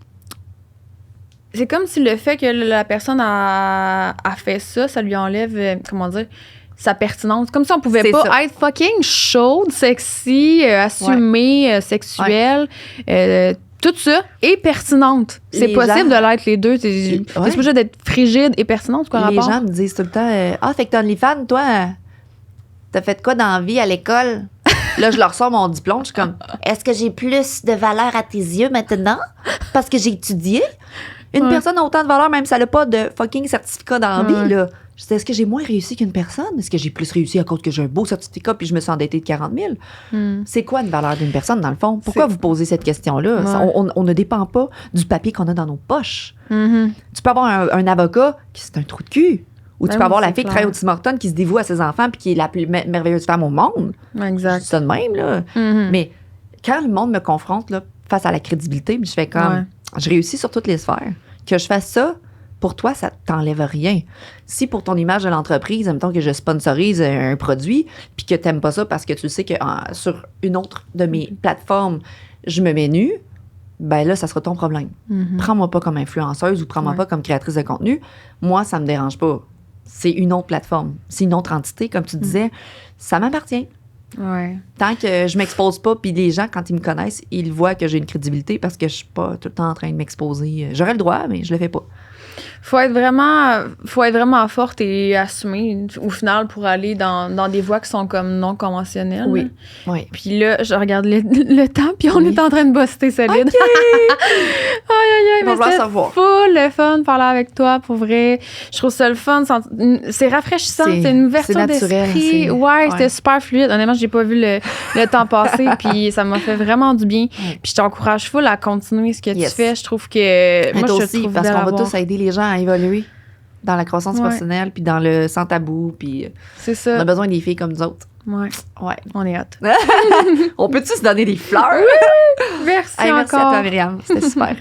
le fait que la personne a fait ça lui enlève, comment dire, sa pertinence. Comme si on pouvait C'est pas ça. être fucking chaude, sexy, assumée, sexuelle, tout ça, et pertinente. C'est Les possible gens- de l'être les deux. T'es Ouais. pas obligé d'être frigide et pertinente, quoi, Les rapport. gens me disent tout le temps fait que t'es OnlyFans, toi, t'as fait quoi dans la vie à l'école? Là, je leur sors mon diplôme, je suis comme est-ce que j'ai plus de valeur à tes yeux maintenant? Parce que j'ai étudié? Une personne a autant de valeur, même si elle n'a pas de fucking certificat dans la vie, là. Je dis, est-ce que j'ai moins réussi qu'une personne? Est-ce que j'ai plus réussi à cause que j'ai un beau certificat puis je me suis endettée de 40 000? C'est quoi une valeur d'une personne, dans le fond? Pourquoi vous posez cette question-là? Ça, on ne dépend pas du papier qu'on a dans nos poches. Tu peux avoir un avocat qui c'est un trou de cul. Ou tu peux avoir la fille qui travaille au Tim Hortons qui se dévoue à ses enfants puis qui est la plus merveilleuse femme au monde. Exact. Je dis ça de même, là. Mais quand le monde me confronte là, face à la crédibilité, puis je fais comme, je réussis sur toutes les sphères. Que je fasse ça, pour toi, ça t'enlève rien. Si pour ton image de l'entreprise, mettons que je sponsorise un produit, puis que t'aimes pas ça parce que tu sais que sur une autre de mes plateformes, je me mets nue, ben là, ça sera ton problème. Prends-moi pas comme influenceuse ou prends-moi pas comme créatrice de contenu. Moi, ça me dérange pas. C'est une autre plateforme. C'est une autre entité, comme tu disais. Ça m'appartient. Ouais. Tant que je m'expose pas, puis les gens, quand ils me connaissent, ils voient que j'ai une crédibilité parce que je suis pas tout le temps en train de m'exposer. J'aurais le droit, mais je le fais pas. Faut être vraiment forte et assumée, au final, pour aller dans des voies qui sont comme non conventionnelles. Oui. Oui. Puis là, je regarde le temps, puis on est en train de buster solide. OK! Aïe, Il va mais falloir c'était savoir. full le fun de parler avec toi, pour vrai. Je trouve ça le fun. C'est rafraîchissant, c'est une ouverture c'est naturel, d'esprit. Ouais, c'était super fluide. Honnêtement, j'ai pas vu le temps passer, puis ça m'a fait vraiment du bien. Puis je t'encourage full à continuer ce que tu fais. Je trouve que... Moi, je te aussi, trouve parce belle qu'on à va voir. tous aider les gens à évoluer dans la croissance personnelle, puis dans le sans tabou, puis C'est on ça. a besoin des filles comme nous autres. Ouais, Ouais. on est hâte. On peut-tu se donner des fleurs? Merci Hey, merci à encore. toi, Myriam. C'était super.